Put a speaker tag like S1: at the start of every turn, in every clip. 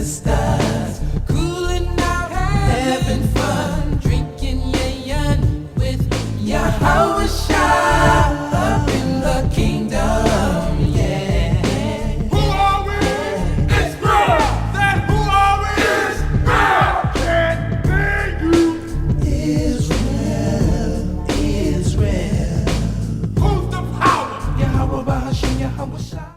S1: sisters, cooling out, having fun, drinking yayan with Yahweh up in the kingdom, yeah.
S2: Who are we? Israel! Then who are we? Israel! Can't hear you.
S1: Israel.
S2: Who's the power?
S1: Yahweh Bahashim, Yahweh Shah.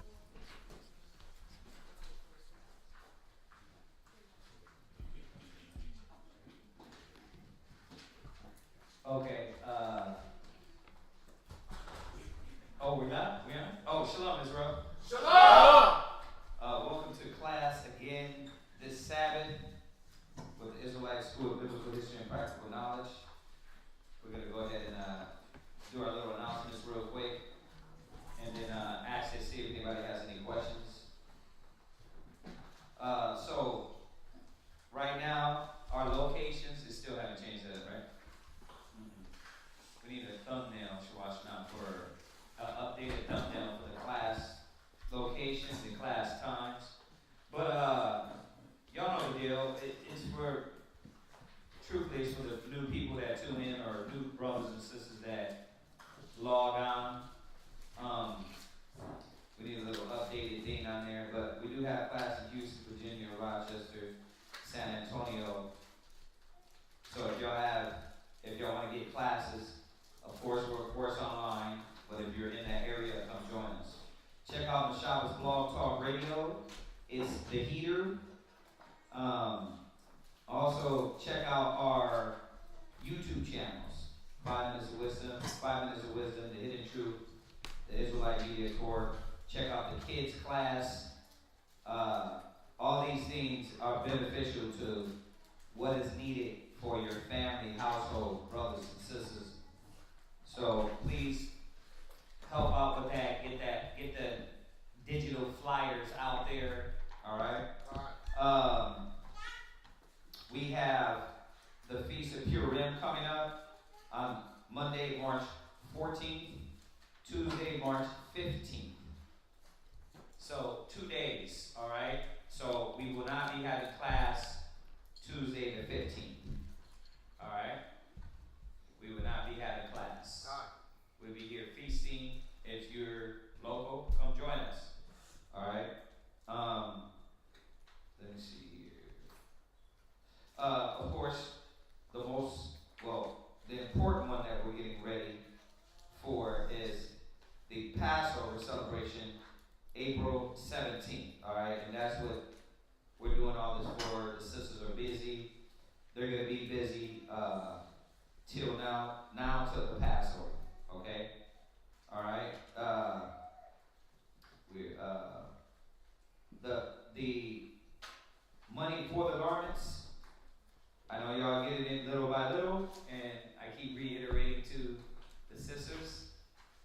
S3: Okay, oh, we're not? We are? Oh, shalom, Israel.
S2: Shalom!
S3: Welcome to class again this Sabbath with the Israelite School of Biblical History and Practical Knowledge. We're going to go ahead and do our little announcements real quick, and then actually see if anybody has any questions. So, right now, our locations, it still haven't changed that, right? We need a thumbnail, Shawashna, for an updated thumbnail for the class locations and class times. But y'all know the deal. It's for, truthfully, it's for the new people that tune in or new brothers and sisters that log on. We need a little updated thing on there. But we do have class in Houston, Virginia, Rochester, San Antonio. So if y'all want to get classes, of course, we're of course online, but if you're in that area, come join us. Check out Mashaba's Blog Talk Radio. It's The Heater. Also, check out our YouTube channels. 5 Minutes of Wisdom, The Hidden Truth, the Israelite Media Corps. Check out the kids class. All these things are beneficial to what is needed for your family, household, brothers and sisters. So please help out with that. Get the digital flyers out there. All right. We have the Feast of Purim coming up on Monday, March 14th, Tuesday, March 15th. So 2 days. All right. So we will not be having class Tuesday the 15th. All right. We will not be having class. We'll be here feasting. If you're local, come join us. All right. Let me see here. Of course, the important one that we're getting ready for is the Passover celebration, April 17th. All right, and that's what we're doing all this for. The sisters are busy. They're going to be busy till now till the Passover. Okay. All right. The money for the garments, I know y'all get it in little by little, and I keep reiterating to the sisters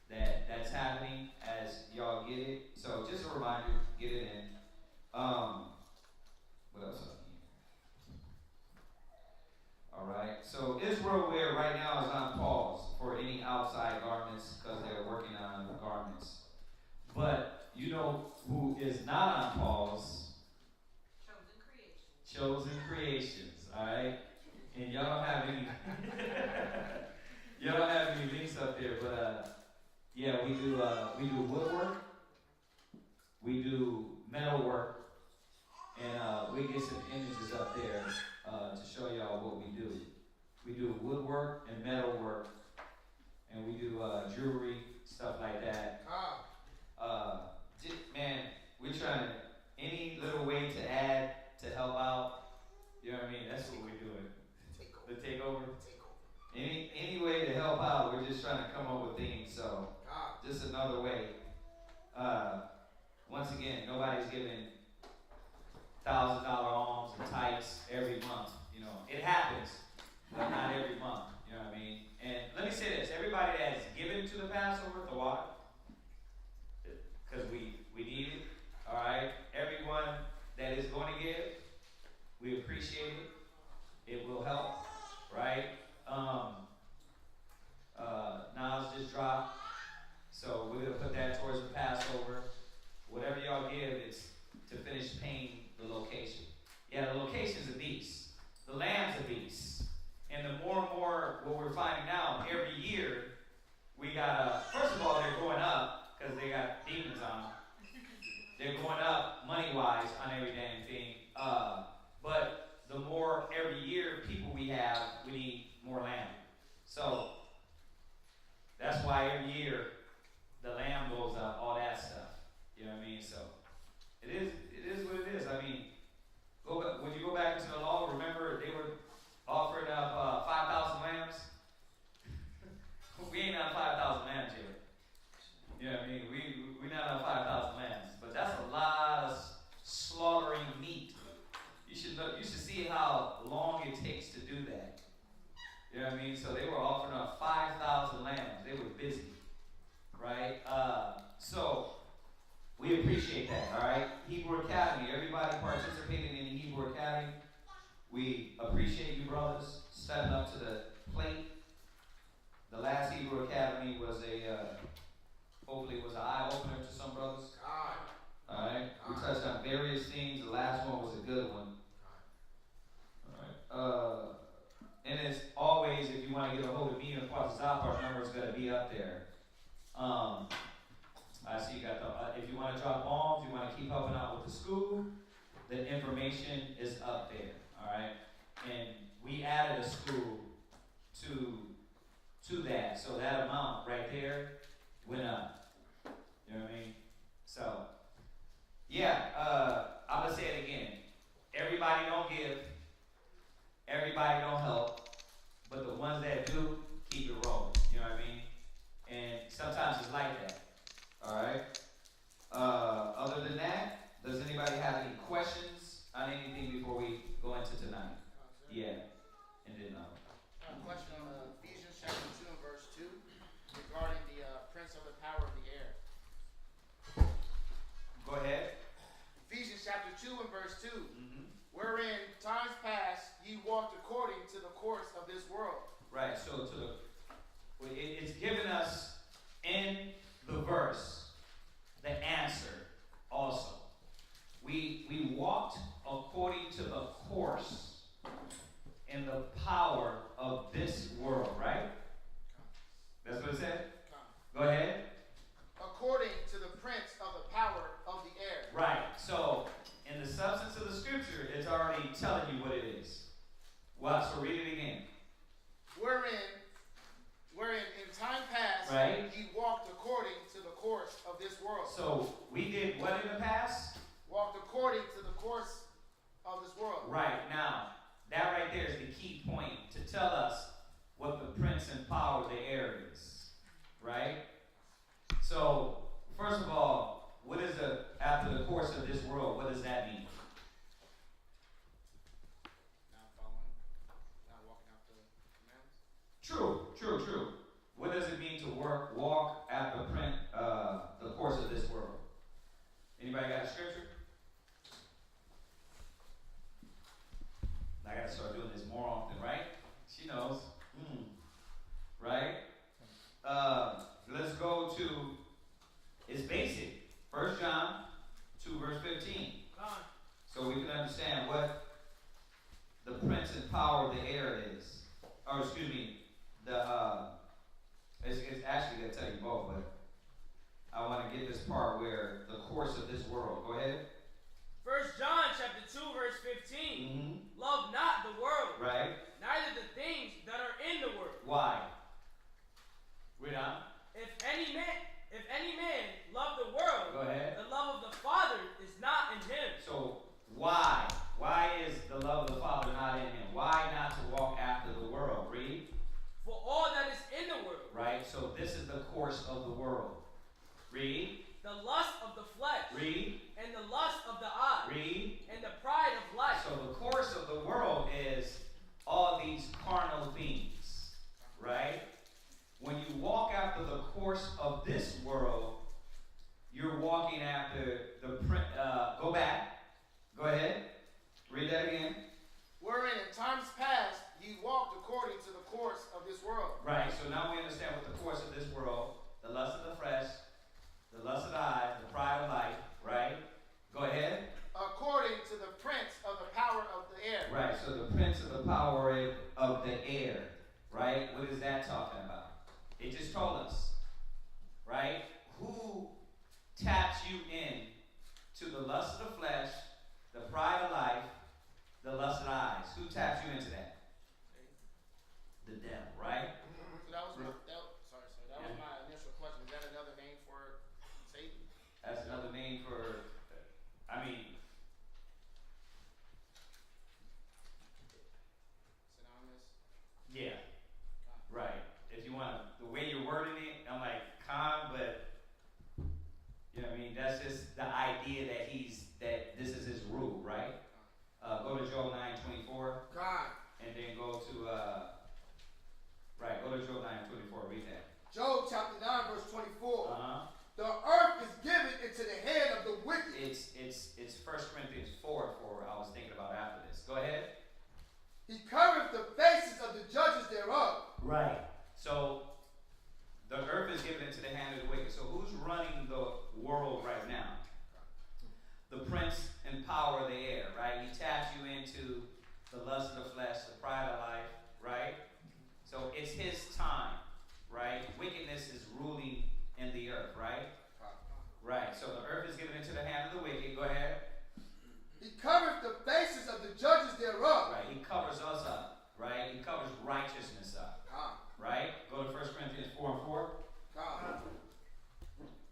S3: that that's happening as y'all get it. So just a reminder, get it in. What else up here? All right. So Israel wear right now is on pause for any outside garments because they're working on the garments. But you know who is not on pause? Chosen Creations, all right? And y'all don't have any links up there, but yeah, we do woodwork, we do metal work, and we get some images up there to show y'all what we do. We do woodwork and metal work, and we do jewelry, stuff like that. Man, we're trying to, any little way to add, to help out, you know what I mean? That's what we're doing. The takeover. Any way to help out, we're just trying to come up with things. So, just another way. Once again, nobody's giving $1,000 alms and tithes every month. You know, it happens, but not every month. You know what I mean? And let me say this: everybody that's given to the Passover, the water, because we need it. All right, everyone that is going to give, we appreciate it. It will help, right? Nas just dropped, so we're gonna put that towards the Passover. Whatever y'all give, it's to finish paying the location. on every damn thing. But the more every year people we have, we need more lamb. So that's why every year the lamb goes up, all that stuff. You know what I mean? So it is what it is. I mean, when you go back into the law, remember they were offering up 5,000 lambs. We ain't on 5,000 lambs yet. You know what I mean? We're not on 5,000 lambs, but that's a lot of slaughtering meat. You should see how long it takes to do that. You know what I mean? So they were offering up 5,000 lambs. They were busy, right? So we appreciate that. All right, Hebrew Academy. Everybody participating in the Hebrew Academy. We appreciate you, brothers, stepping up to the plate. The last Hebrew Academy was hopefully it was an eye-opener to some brothers. Alright? We touched on various things. The last one was a good one. Alright? And as always, if you want to get a hold of me or Chaazaqya, our number is going to be up there. I see you got the, if you want to drop bombs, you want to keep helping out with the school, the information is up there. Alright? And we added a school to that. So that amount right there went up. You know what I mean? So, yeah, I'm going to say it again. Everybody don't give. Everybody don't help. But the ones that do, keep it rolling. You know what I mean? And sometimes it's like that. Alright? Other than that, does anybody have any questions on anything before we go into tonight? Yeah. And then,
S4: a question on Ephesians chapter 2 and verse 2 regarding the prince of the power of the air.
S3: go ahead.
S4: Ephesians chapter 2 and verse 2. Wherein times past ye walked according to the course of this world.
S3: Right, so it's given us in the verse the answer also. We walked according to the course and the power of this world, right? That's what it said? Go ahead.
S4: According to the prince of the power of the air.
S3: Right, so in the substance of the scripture, it's already telling you what it is. Well, so read it again.
S4: Wherein in time past,
S3: right,
S4: ye walked according to the course of this world.
S3: So we did what in the past?
S4: Walked according to the course of this world.
S3: Right, now, that right there is the key point to tell us what the prince and power of the air is. Right? So, first of all, what is after the course of this world, what does that mean?
S4: Not following, not walking after commands.
S3: True. What does it mean to walk after the course of this world? Anybody got a scripture? I gotta start doing this more often, right? She knows. Right? Let's go to, it's basic. 1 John 2 verse 15. So we can understand what the prince and power of the air is. Or excuse me, it's actually going to tell you both, but I want to get this part where the course of this world. Go ahead.
S5: 1 John chapter 2 verse 15. Love not the world.
S3: Right.
S5: Neither the things that are in the world.
S3: Why? Read on.
S5: If any man love the world,
S3: Go ahead.
S5: the love of the Father is not in him.
S3: So why? Why is the love of the Father not in him? Why not to walk after the world? Read.
S5: For all that is in the world.
S3: Right. So this is the course of the world. Read.
S5: The lust of the flesh.
S3: Read.
S5: And the lust of the eye.
S3: Read.
S5: And the pride of life.
S3: So the course of the world is all these carnal things, right? When you walk after the course of this world, you're walking after go back. Go ahead. Read that again.
S4: Wherein in times past ye walked according to the course of this world.
S3: Right, so now we understand what the course of this world, the lust of the flesh, the lust of the eyes, the pride of life, right? Go ahead.
S4: According to the prince of the power of the air.
S3: Right, so the prince of the power of the air, right? What is that talking about? It just told us, right? Who taps you in to the lust of the flesh, Job 9:24.
S4: God.
S3: And then go to, go to Job 9:24. Read that.
S4: Job chapter 9, verse 24.
S3: Uh-huh.
S4: The earth is given into the hand of the wicked.
S3: It's 1 Corinthians 4:4. I was thinking about after this. Go ahead.
S4: He covereth the faces of the judges thereof.
S3: Right. So the earth is given into the hand of the wicked. So who's running the world right now? The prince and power of the air, right? He taps you into the lust of the flesh, the pride of life, right? So it's his time, right? Wickedness is ruling in the earth, right? Right. So the earth is given into the hand of the wicked. Go ahead.
S4: He covereth the faces of the judges thereof.
S3: Right. He covers us up, right? He covers righteousness up, right? Go to 1 Corinthians 4:4.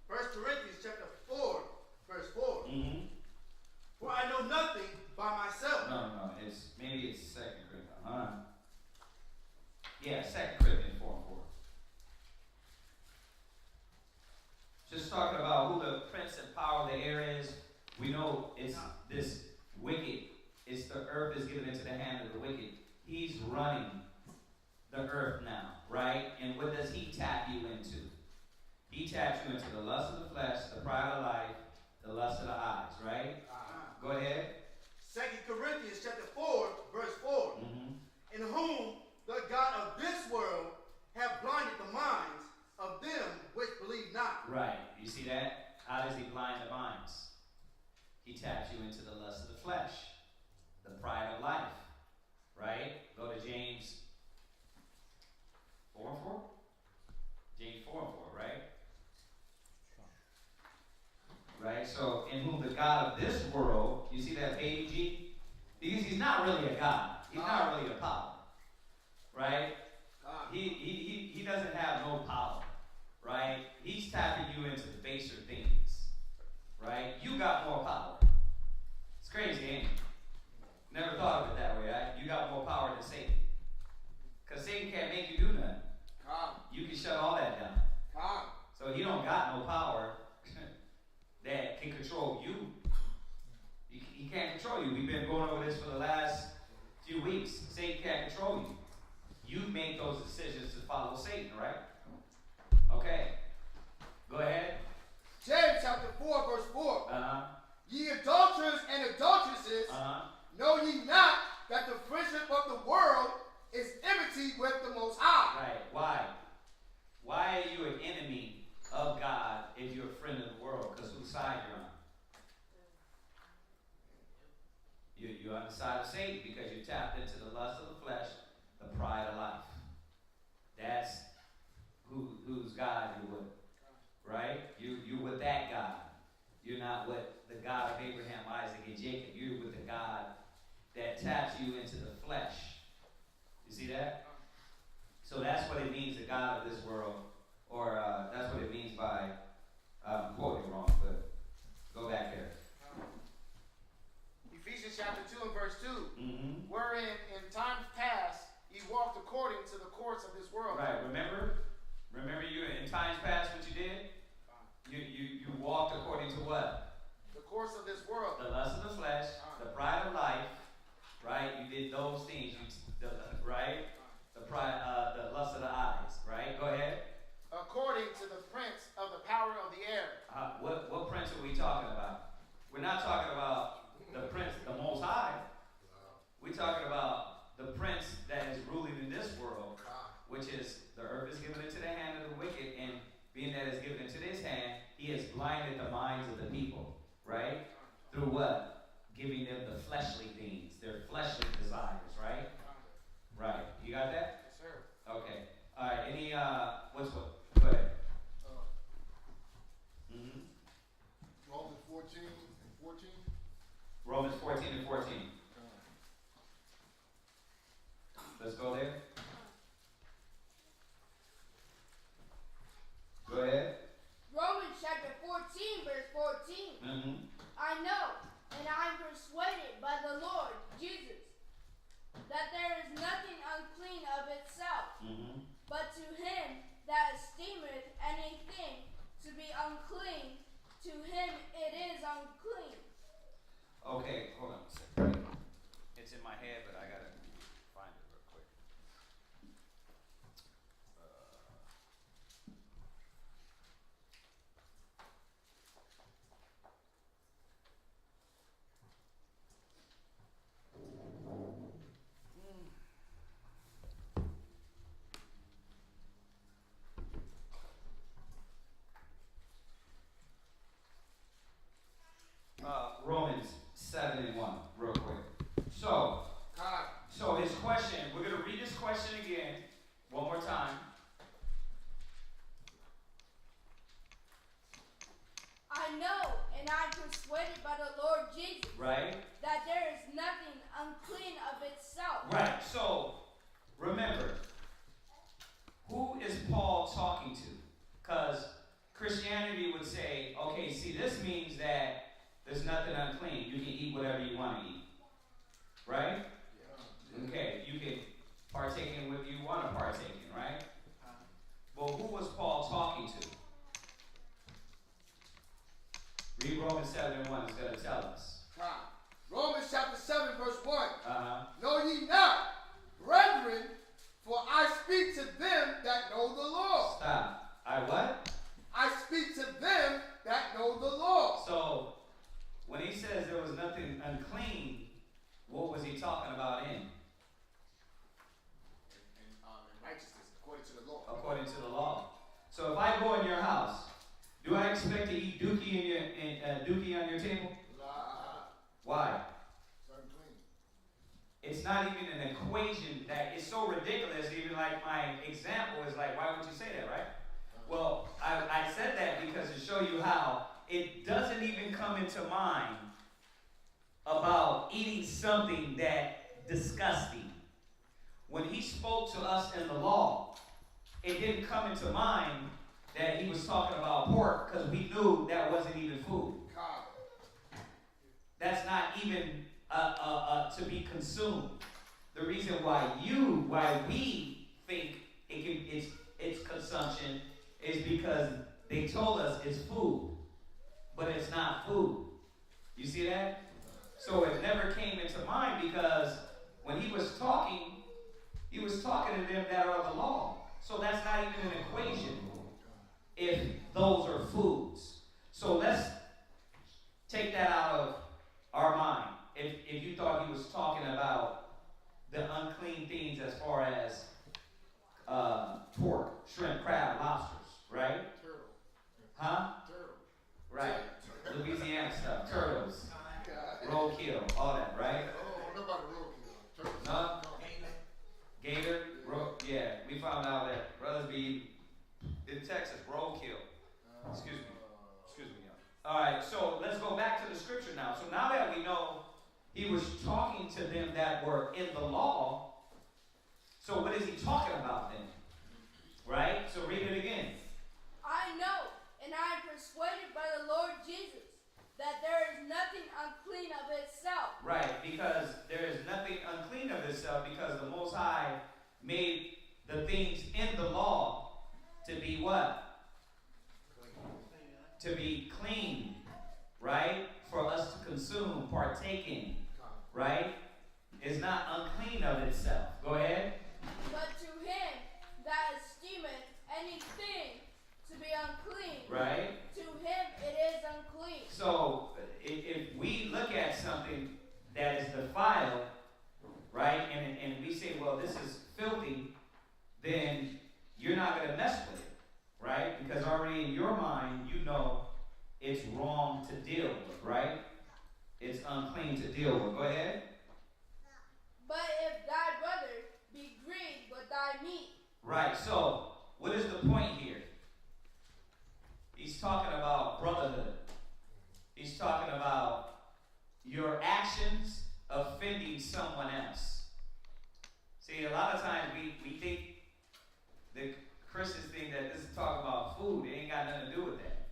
S4: 1 Corinthians chapter 4, verse 4.
S3: Mm-hmm.
S4: For I know nothing by myself.
S3: No. Maybe it's 2 Corinthians. Yeah, 2 Corinthians 4:4. Just talking about who the prince and power of the air is. We know it's this wicked. It's the earth is given into the hand of the wicked. He's running the earth now, right? And what does he tap you into? He taps you into the lust of the flesh, the pride of life, the lust of the eyes, right? Go ahead.
S4: 2 Corinthians chapter 4, verse 4.
S3: Mm-hmm.
S4: In whom the God of this world have blinded the minds of them which believe not.
S3: Right. You see that? How does he blind the minds? He taps you into the lust of the flesh, the pride of life, right? Go to James 4:4. James 4:4, right? Right? So, in whom the God of this world, you see that AG? Because he's not really a God. He's not really a power. Right? He doesn't have no power. Right? He's tapping you into the baser things. Right? You got more power. It's crazy, ain't it? Never thought of it that way, right? You got more power than Satan. Because Satan can't make you do nothing. You can shut all that down. So he don't got no power that can control you. He can't control you. We've been going over this for the last few weeks. Satan can't control you. You make those decisions to follow Satan, right? Okay. Go ahead.
S4: James chapter 4, verse 4.
S3: Uh-huh.
S4: Ye adulterers and adulteresses, know ye not that the friendship of the world is enmity with the Most High?
S3: Right. Why? Why are you an enemy of God if you're a friend of the world? Because whose side you're on? You're on the side of Satan because you tapped into the lust of the flesh, the pride of life. That's whose God you're with, right? You're with that God. You're not with the God of Abraham, Isaac, and Jacob. You're with the God that taps you into the flesh. You see that? So that's what it means, the God of this world, or that's what it means by, I'm quoting wrong, but go back there.
S4: Ephesians chapter 2 and verse 2.
S3: Mm-hmm.
S4: Wherein in times past ye walked according to the course of this world.
S3: Right, remember you in times past what you did? You walked according to what?
S4: The course of this world.
S3: The lust of the flesh, the pride of life, right? You did those things, right? The pride, the lust of the eyes, right? Go ahead.
S4: According to the prince of the power of the air.
S3: What prince are we talking about? We're not talking about the prince, the Most High. We're talking about the prince that is ruling in this world, which is the earth is given into the hand of the wicked, and being that is given into his hand, he has blinded the minds of the people, right? Through what? Giving them the fleshly things, their fleshly desires, right? Right. You got that?
S4: Yes, sir.
S3: Okay. All right. Any, Go ahead.
S2: Romans 14 and 14.
S3: Romans 14 and 14. Let's go there. Go ahead.
S6: Romans chapter 14, verse 14.
S3: Mm-hmm.
S6: I know, and I am persuaded by the Lord Jesus, that there is nothing unclean of itself, but to him that esteemeth anything to be unclean, to him it is unclean.
S3: Okay, hold on a second. It's 7:1, real quick. So his question, we're going to read this question again, one more time.
S6: I know, and I'm persuaded by the Lord Jesus,
S3: right,
S6: that there is nothing unclean of itself.
S3: Right, so remember, who is Paul talking to? Because Christianity would say, okay, see, this means that there's nothing unclean. You can eat whatever you want to eat. Right? Okay, you can partake in what you want to partake in, right? Well, who was Paul talking to? Read Romans 7:1. It's going to tell us.
S4: Romans chapter 7, verse 1.
S3: Know
S4: ye not, brethren, for I speak to them that know the Lord.
S3: Stop. I what?
S4: I speak to them that know the Lord.
S3: So, when he says there was nothing unclean, what was he talking about in?
S4: Righteousness, according to the law.
S3: According to the law. So if I go in your house, do I expect to eat dookie on your table? Why? It's not even an equation that is so ridiculous. Even like my example is like, why would you say that, right? Well, I said that because to show you how it doesn't even come into mind about eating something that disgusting. When he spoke to us in the law, it didn't come into mind that he was talking about pork because we knew that wasn't even food. That's not even to be consumed. The reason why we think it's consumption is because they told us it's food, but it's not food. You see that? So it never came into mind because when he was talking to them that are the law. So that's not even an equation if those are foods. So let's take that out of our mind. If you thought he was talking about the unclean things as far as pork, shrimp, crab, lobsters, right?
S4: Turtle.
S3: Huh?
S4: Turtle.
S3: Right. Louisiana stuff, turtles, roadkill, all that, right?
S4: Oh, nobody roadkill. Turtle.
S3: No? Gator, yeah. We found out that brothers be in Texas, roadkill. Excuse me, y'all. All right, so let's go back to the scripture now. So now that we know he was talking to them that were in the law, so what is he talking about then? Right? So read it again.
S6: I know, and I am persuaded by the Lord Jesus, that there is nothing unclean of itself.
S3: Right, because there is nothing unclean of itself, because the Most High made the things in the law to be what? To be clean, right? For us to consume, partake in, right? It's not unclean of itself. Go ahead.
S6: But to him that esteemeth anything to be unclean,
S3: Right?
S6: to him it is unclean.
S3: So, if we look at something that is defiled, right, and we say, well, this is filthy, then you're not going to mess with it, right? Because already in your mind, you know it's wrong to deal with, right? It's unclean to deal with. Go ahead.
S6: But if thy brother be grieved with thy meat.
S3: Right, so what is the point here? He's talking about brotherhood. He's talking about your actions offending someone else. See, a lot of times we think the Christians think that this is talking about food. It ain't got nothing to do with that.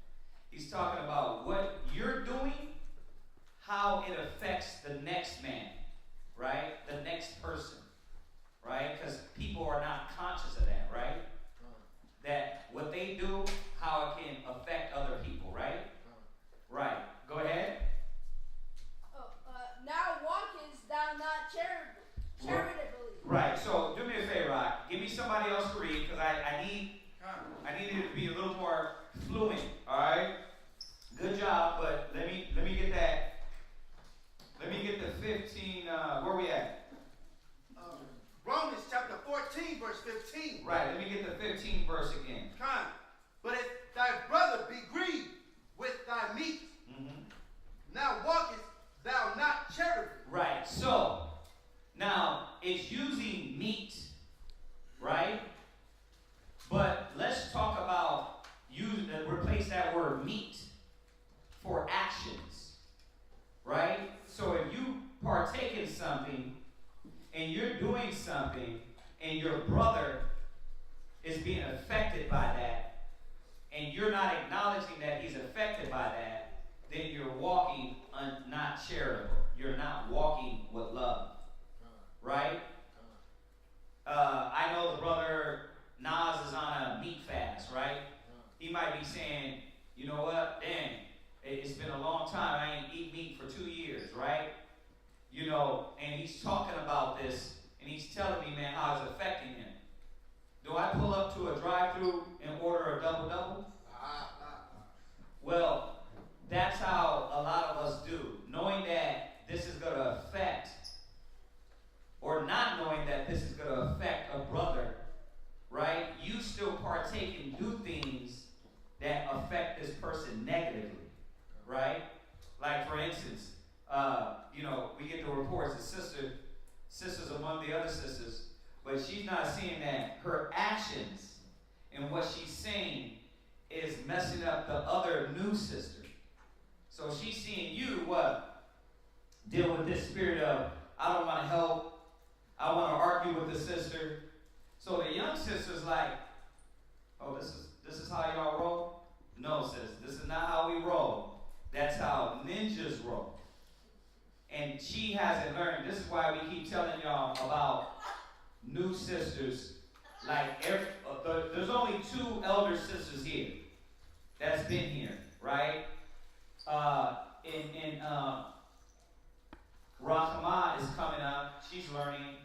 S3: He's talking about what you're doing, how it affects the next man, right? The next person, right? Because people are not conscious of that, right? That what they do, how it can affect other people, right? Right. Go ahead.
S6: Now walkest thou not charitably.
S3: Right. So do me a favor, Rock. Give me somebody else to read because I need it to be a little more fluent. All right. Good job, but let me get that. Let me get the 15. Where we at?
S7: Romans chapter 14, verse 15.
S3: Right. Let me get the 15th verse again.
S7: But if thy brother be grieved with thy meat, now walkest thou not charitably.
S3: Right. So, now, it's using meat, right? But let's talk about replace that word meat for actions, right? So if you partake in something and you're doing something and your brother is being affected by that and you're not acknowledging that he's affected by that, then you're walking not charitable. You're not walking with love, right? I know the brother Nas is on a meat fast, right? He might be saying, you know what, dang, it's been a long time, I ain't eat meat for 2 years, right? You know, and he's talking about this, and he's telling me, man, how it's affecting him. Do I pull up to a drive-thru and order a double-double? Well, that's how a lot of us do, knowing that this is going to affect, or not knowing that this is going to affect a brother, right? You still partake and do things that affect this person negatively, right? Like, for instance, you know, we get the reports that sisters among the other sisters, but she's not seeing that her actions and what she's saying is messing up the other new sister. So she's seeing you, what? Deal with this spirit of, I don't want to help, I want to argue with the sister. So the young sister's like, oh, this is how y'all roll? No, sis, this is not how we roll. That's how ninjas roll. And she hasn't learned. This is why we keep telling y'all about new sisters. Like, there's only 2 elder sisters here that's been here, right? Rahama is coming up. She's learning.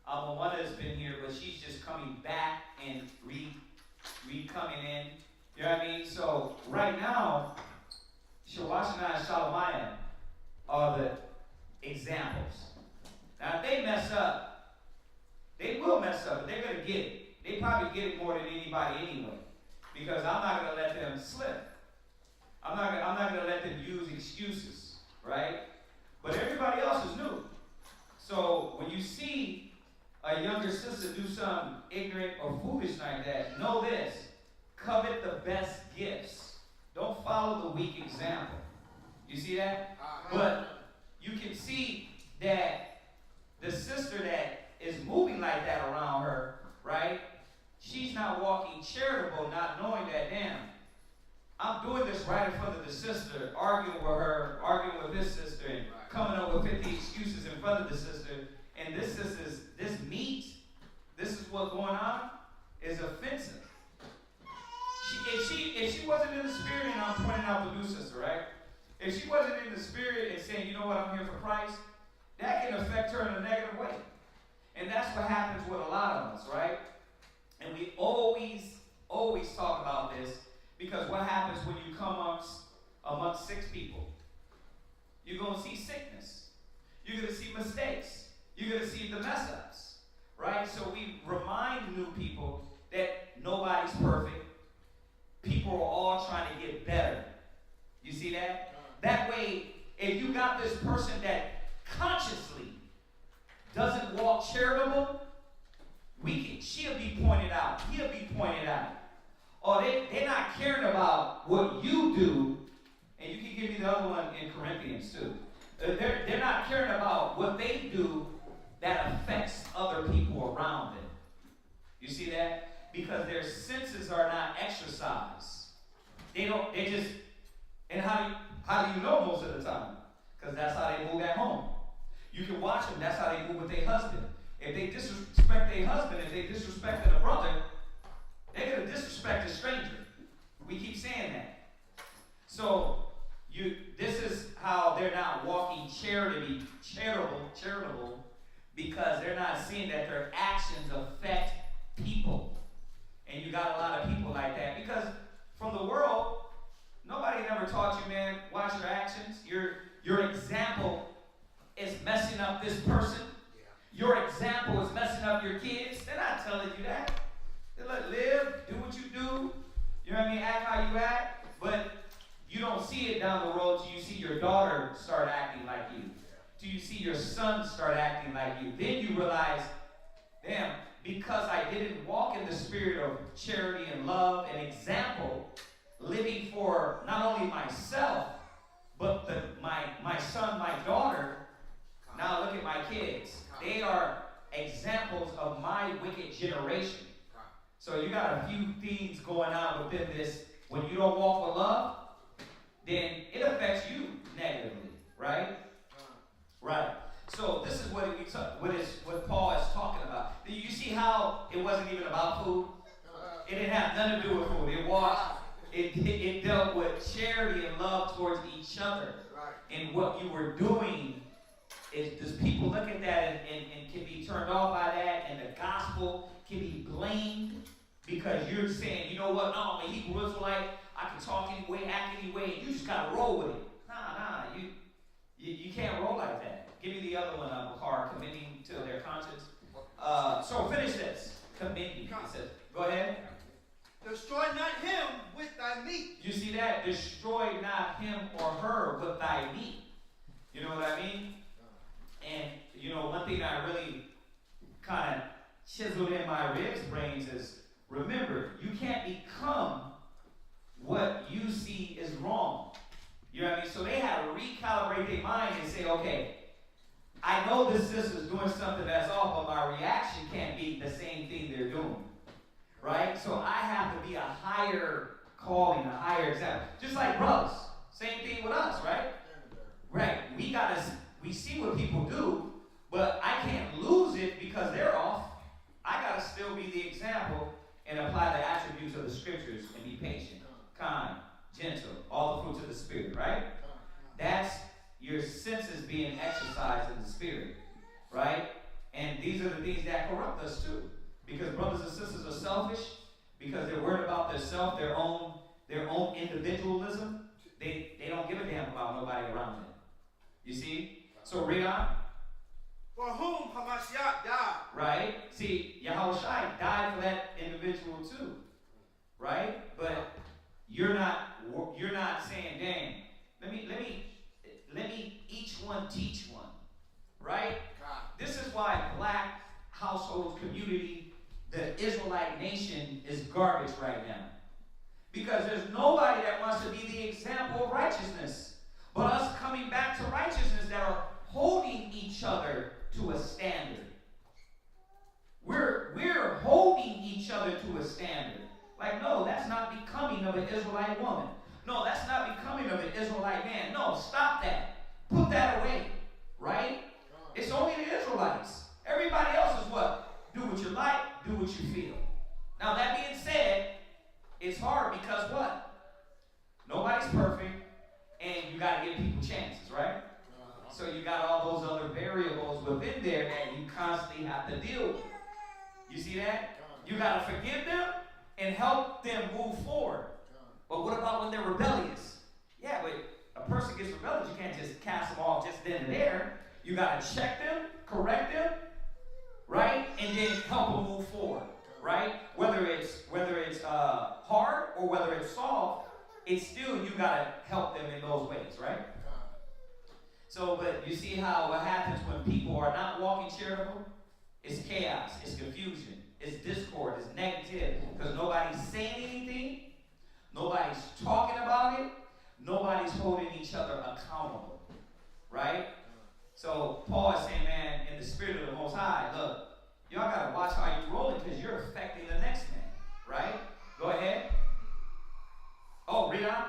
S3: One has been here, but she's just coming back and coming in. You know what I mean? So right now, Chaazaqya and Shalamaya are the examples. Now, if they mess up, they will mess up, but they're going to get it. They probably get it more than anybody anyway, because I'm not going to let them slip. I'm not going to let them use excuses, right? But everybody else is new. So when you see a younger sister do something ignorant or foolish like that, know this: covet the best gifts. Don't follow the weak example. You see that? But you can see that the sister that is moving like that around her, right? She's not walking charitable, not knowing that, damn, I'm doing this right in front of the sister, arguing with her, arguing with this sister, and coming up with 50 excuses in front of the sister. And this sister's, this meat, this is what's going on, is offensive. If she wasn't in the spirit, and I'm pointing out the new sister, right? If she wasn't in the spirit and saying, you know what, I'm here for Christ, that can affect her in a negative way. And that's what happens with a lot of us, right? And we always talk about this, because what happens when you come amongst 6 people? You're going to see sickness. You're going to see mistakes. You're going to see the mess ups, right? So we remind new people that nobody's perfect. People are all trying to get better. You see that? That way, if you got this person that consciously doesn't walk charitable, she'll be pointed out. He'll be pointed out. Or they're not caring about what you do. And you can give me the other one in Corinthians too. They're not caring about what they do that affects other people around them. You see that? Because their senses are not exercised. And how do you know most of the time? Because that's how they move at home. You can watch them, that's how they move with their husband. If they disrespect their husband, if they disrespect a brother, they're going to disrespect a stranger. We keep saying that. So, this is how they're not walking charitable, because they're not seeing that their actions affect people. And you got a lot of people like that. Because from the world, nobody never taught you, man, watch your actions. Your example is messing up this person. Your example is messing up your kids. They're not telling you that. They let live, do what you do. You know what I mean? Act how you act. But You don't see it down the road till you see your daughter start acting like you. Till you see your son start acting like you. Then you realize, damn, because I didn't walk in the spirit of charity and love and example, living for not only myself, but my son, my daughter. Now look at my kids. They are examples of my wicked generation. So you got a few things going on within this. When you don't walk with love, then it affects you negatively, right? Right. So this is what Paul is talking about. You see how it wasn't even about food? It didn't have nothing to do with food. It dealt with charity and love towards each other. And what you were doing is, does people look at that and can be turned off by that, and the gospel can be blamed because you're saying, you know what, no, I'm a Hebrew Israelite, I can talk anyway, act anyway, and you just gotta roll with it. Nah, you can't roll like that. Give me the other one, Bakar, commending to their conscience. So finish this. Commending. It says, go ahead.
S7: Destroy not him with thy meat.
S3: You see that? Destroy not him or her with thy meat. You know what I mean? And, you know, one thing I really kind of chiseled in my ribs brains is, remember, you can't become what you see is wrong. You know what I mean? So they had to recalibrate their mind and say, okay, I know this sister's doing something that's off, but my reaction can't be the same thing they're doing. Right? So I have to be a higher calling, a higher example. Just like brothers. Same thing with us, right? Right. We see what people do, but I can't lose it because they're off. I got to still be the example and apply the attributes of the scriptures and be patient, kind, gentle, all the fruits of the Spirit, right? That's your senses being exercised in the Spirit, right? And these are the things that corrupt us too. Because brothers and sisters are selfish, because they're worried about themselves, their own individualism. They don't give a damn about nobody around them. You see? So read on.
S7: For whom Hamashiach died.
S3: Right? See, Yahushua died for that individual too. Right? But you're not saying, dang, let me each one teach one. Right? This is why black households, community, the Israelite nation is garbage right now. Because there's nobody that wants to be the example of righteousness. But us coming back to righteousness that are holding each other to a standard. We're holding each other to a standard. Like, no, that's not becoming of an Israelite woman. No, that's not becoming of an Israelite man. No, stop that. Put that away. Right? It's only the Israelites. Everybody else is what? Do what you like, do what you feel. Now, that being said, it's hard because what? Nobody's perfect, and you got to give people chances, right? So you got all those other variables within there that you constantly have to deal with. You see that? You got to forgive them and help them move forward. But what about when they're rebellious? Yeah, but a person gets rebellious, you can't just cast them off just then and there. You got to check them, correct them, right? And then help them move forward, right? Whether it's hard or whether it's soft, it's still, you got to help them in those ways, right? So, but you see how what happens when people are not walking charitable? It's chaos, it's confusion, it's discord, it's negative, because nobody's saying anything, nobody's talking about it, nobody's holding each other accountable, right? So Paul is saying, man, in the spirit of the Most High, look, y'all got to watch how you're rolling because you're affecting the next man, right? Go ahead. Oh, read on.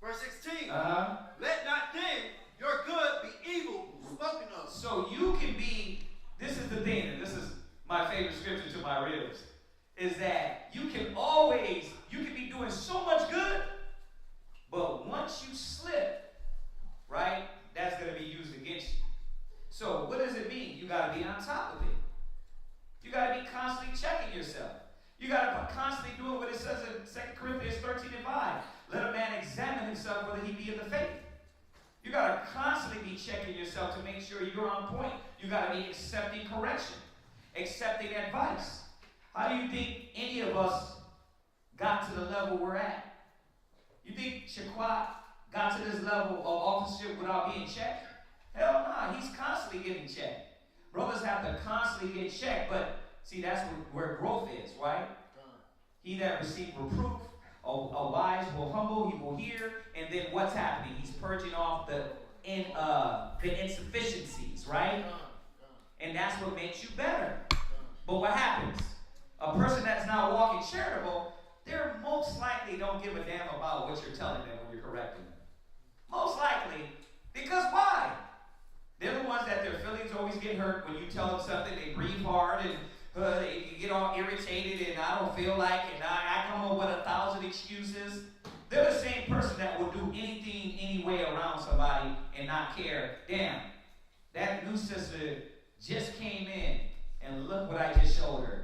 S7: Verse 16.
S3: Uh-huh.
S7: Let not then your good be evil spoken of.
S3: So you can be, this is the thing, and this is my favorite scripture to my ribs, is that you can be doing so much good, but once you slip, right, that's going to be used against you. So what does it mean? You got to be on top of it. You got to be constantly checking yourself. You got to constantly doing what it says in 2 Corinthians 13:5. Let a man examine himself whether he be in the faith. You got to constantly be checking yourself to make sure you're on point. You got to be accepting correction, accepting advice. How do you think any of us got to the level we're at? You think Chaazaqya got to this level of officership without being checked? Hell no, he's constantly getting checked. Brothers have to constantly get checked, but see, that's where growth is, right? He that received reproof, a wise will humble, he will hear, and then what's happening? He's purging off the insufficiencies, right? And that's what makes you better. But what happens? A person that's not walking charitable, they're most likely don't give a damn about what you're telling them when you're correcting them. Most likely. Because why? They're the ones that their feelings always get hurt when you tell them something. They breathe hard and they get all irritated and I don't feel like and I come up with 1,000 excuses. They're the same person that will do anything, any way around somebody and not care. Damn, that new sister just came in and look what I just showed her.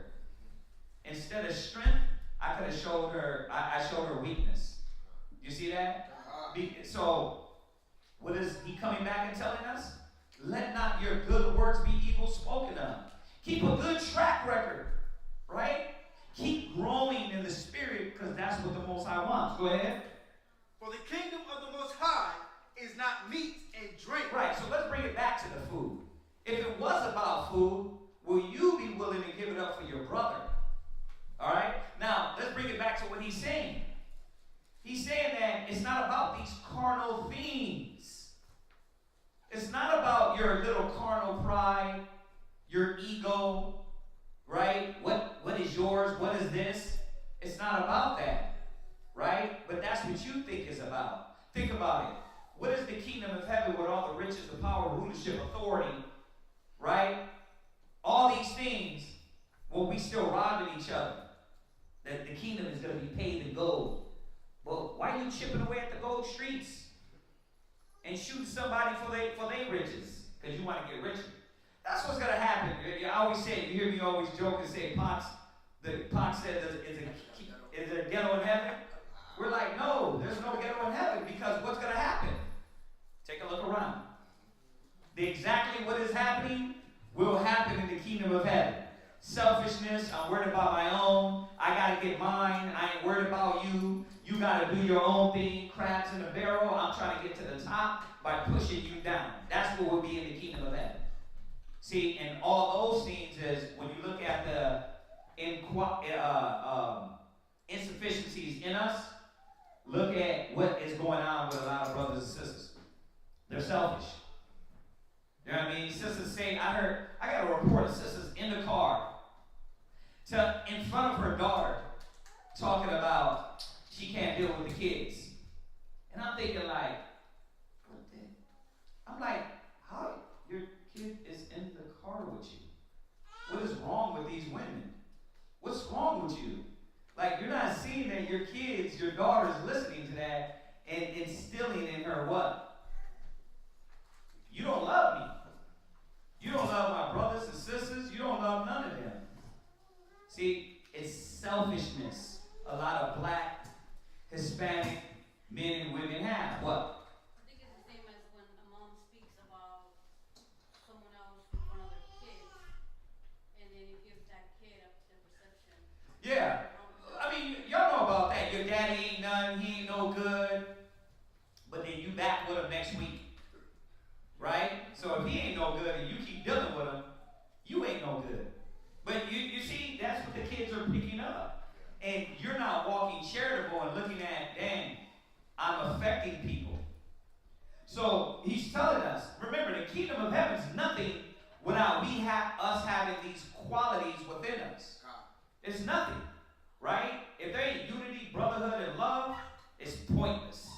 S3: Instead of strength, I could have showed her, I showed her weakness. You see that? So, what is he coming back and telling us? Let not your good works be evil spoken of. Keep a good track record, right? Keep growing in the spirit because that's what the Most High wants. Go ahead.
S7: For the kingdom of the Most High is not meat and drink.
S3: Right, so let's bring it back to the food. If it was about food, will you be willing to give it up for your brother? All right? Now, let's bring it back to what he's saying. He's saying that it's not about these carnal things. It's not about your little carnal pride, your ego, right? What is yours? What is this? It's not about that, right? But that's what you think it's about. Think about it. What is the kingdom of heaven with all the riches, the power, rulership, authority, right? All these things, well, we still robbing each other. That the kingdom is going to be paid in gold. Well, why are you chipping away at the gold streets and shooting somebody for their riches? Because you want to get richer. That's what's going to happen. I always say, you hear me always joke and say, Pox said, is there a ghetto in heaven? We're like, no, there's no ghetto in heaven because what's going to happen? Take a look around. Exactly what is happening will happen in the kingdom of heaven. Selfishness, I'm worried about my own. I got to get mine. I ain't worried about you. You got to do your own thing. Crabs in a barrel. I'm trying to get to the top by pushing you down. That's what will be in the kingdom of heaven. See, and all those things is when you look at the insufficiencies in us, look at what is going on with a lot of brothers and sisters. They're selfish. You know what I mean? Sisters say, I got a report of sisters in the car in front of her daughter talking about she can't deal with the kids. And I'm thinking like, what the? I'm like, how your kid is in the car with you? What is wrong with these women? What's wrong with you? Like, you're not seeing that your kids, your daughter's listening to that and instilling in her what? You don't love me. You don't love my brothers and sisters. You don't love none of them. See, it's selfishness. A lot of black, Hispanic men and women have. What?
S8: I think it's the same as when a mom speaks about someone else in front of their kids, and then it gives that kid the perception.
S3: Yeah. I mean, y'all know about that. Your daddy ain't none. He ain't no good. But then you back with him next week. Right? So if he ain't no good and you keep dealing with him, you ain't no good. But you see, that's what the kids are picking up. And you're not walking charitable and looking at, dang, I'm affecting people. So he's telling us, remember, the kingdom of heaven is nothing without us having these qualities within us. It's nothing. Right? If there ain't unity, brotherhood, and love, it's pointless.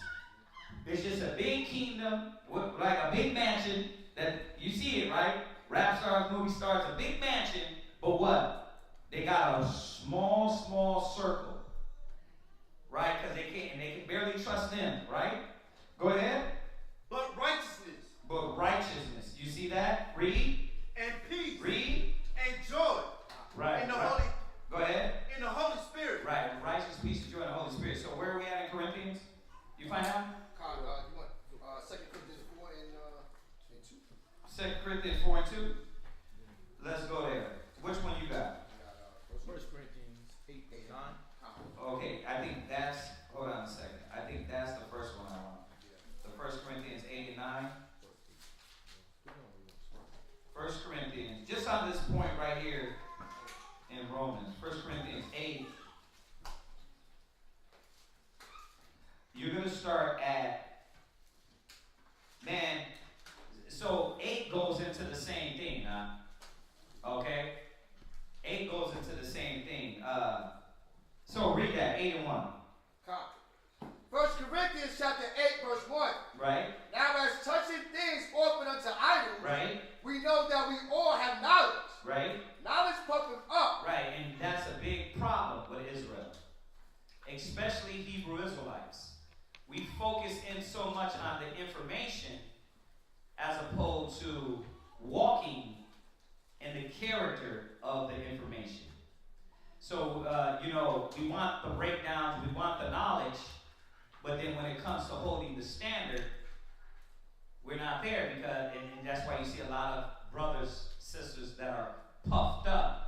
S3: It's just a big kingdom, like a big mansion that you see it, right? Rap stars, movie stars, a big mansion, but what? They got a small circle, right? Because they can barely trust them, right? Go ahead.
S7: But righteousness.
S3: You see that? Read.
S7: And peace.
S3: Read.
S7: And joy.
S3: Right.
S7: In the
S3: right.
S7: Holy.
S3: Go ahead.
S7: In the Holy Spirit.
S3: Right. Righteousness, peace, and joy in the Holy Spirit. So where are we at in Corinthians? You find out?
S4: You want 2 Corinthians 4 and 2?
S3: 2 Corinthians 4 and 2. Let's go there. Which one you got?
S5: 1 Corinthians 8 and 9.
S3: Okay, I think that's, hold on a second. I think that's on this point right here in Romans, 1 Corinthians 8. You're going to start at, man, so 8 goes into the same thing, huh? Okay? 8 goes into the same thing. So read that, 8 and 1.
S4: 1 Corinthians chapter 8, verse 1.
S3: Right?
S4: Now as touching things offered unto idols,
S3: Right?
S4: we know that we all have knowledge.
S3: Right?
S4: Knowledge puffeth up.
S3: Right, and that's a big problem with Israel, especially Hebrew Israelites. We focus in so much on the information as opposed to walking in the character of the information. So, we want the breakdowns, we want the knowledge, but then when it comes to holding the standard, we're not there because, and that's why you see a lot of brothers, sisters that are puffed up.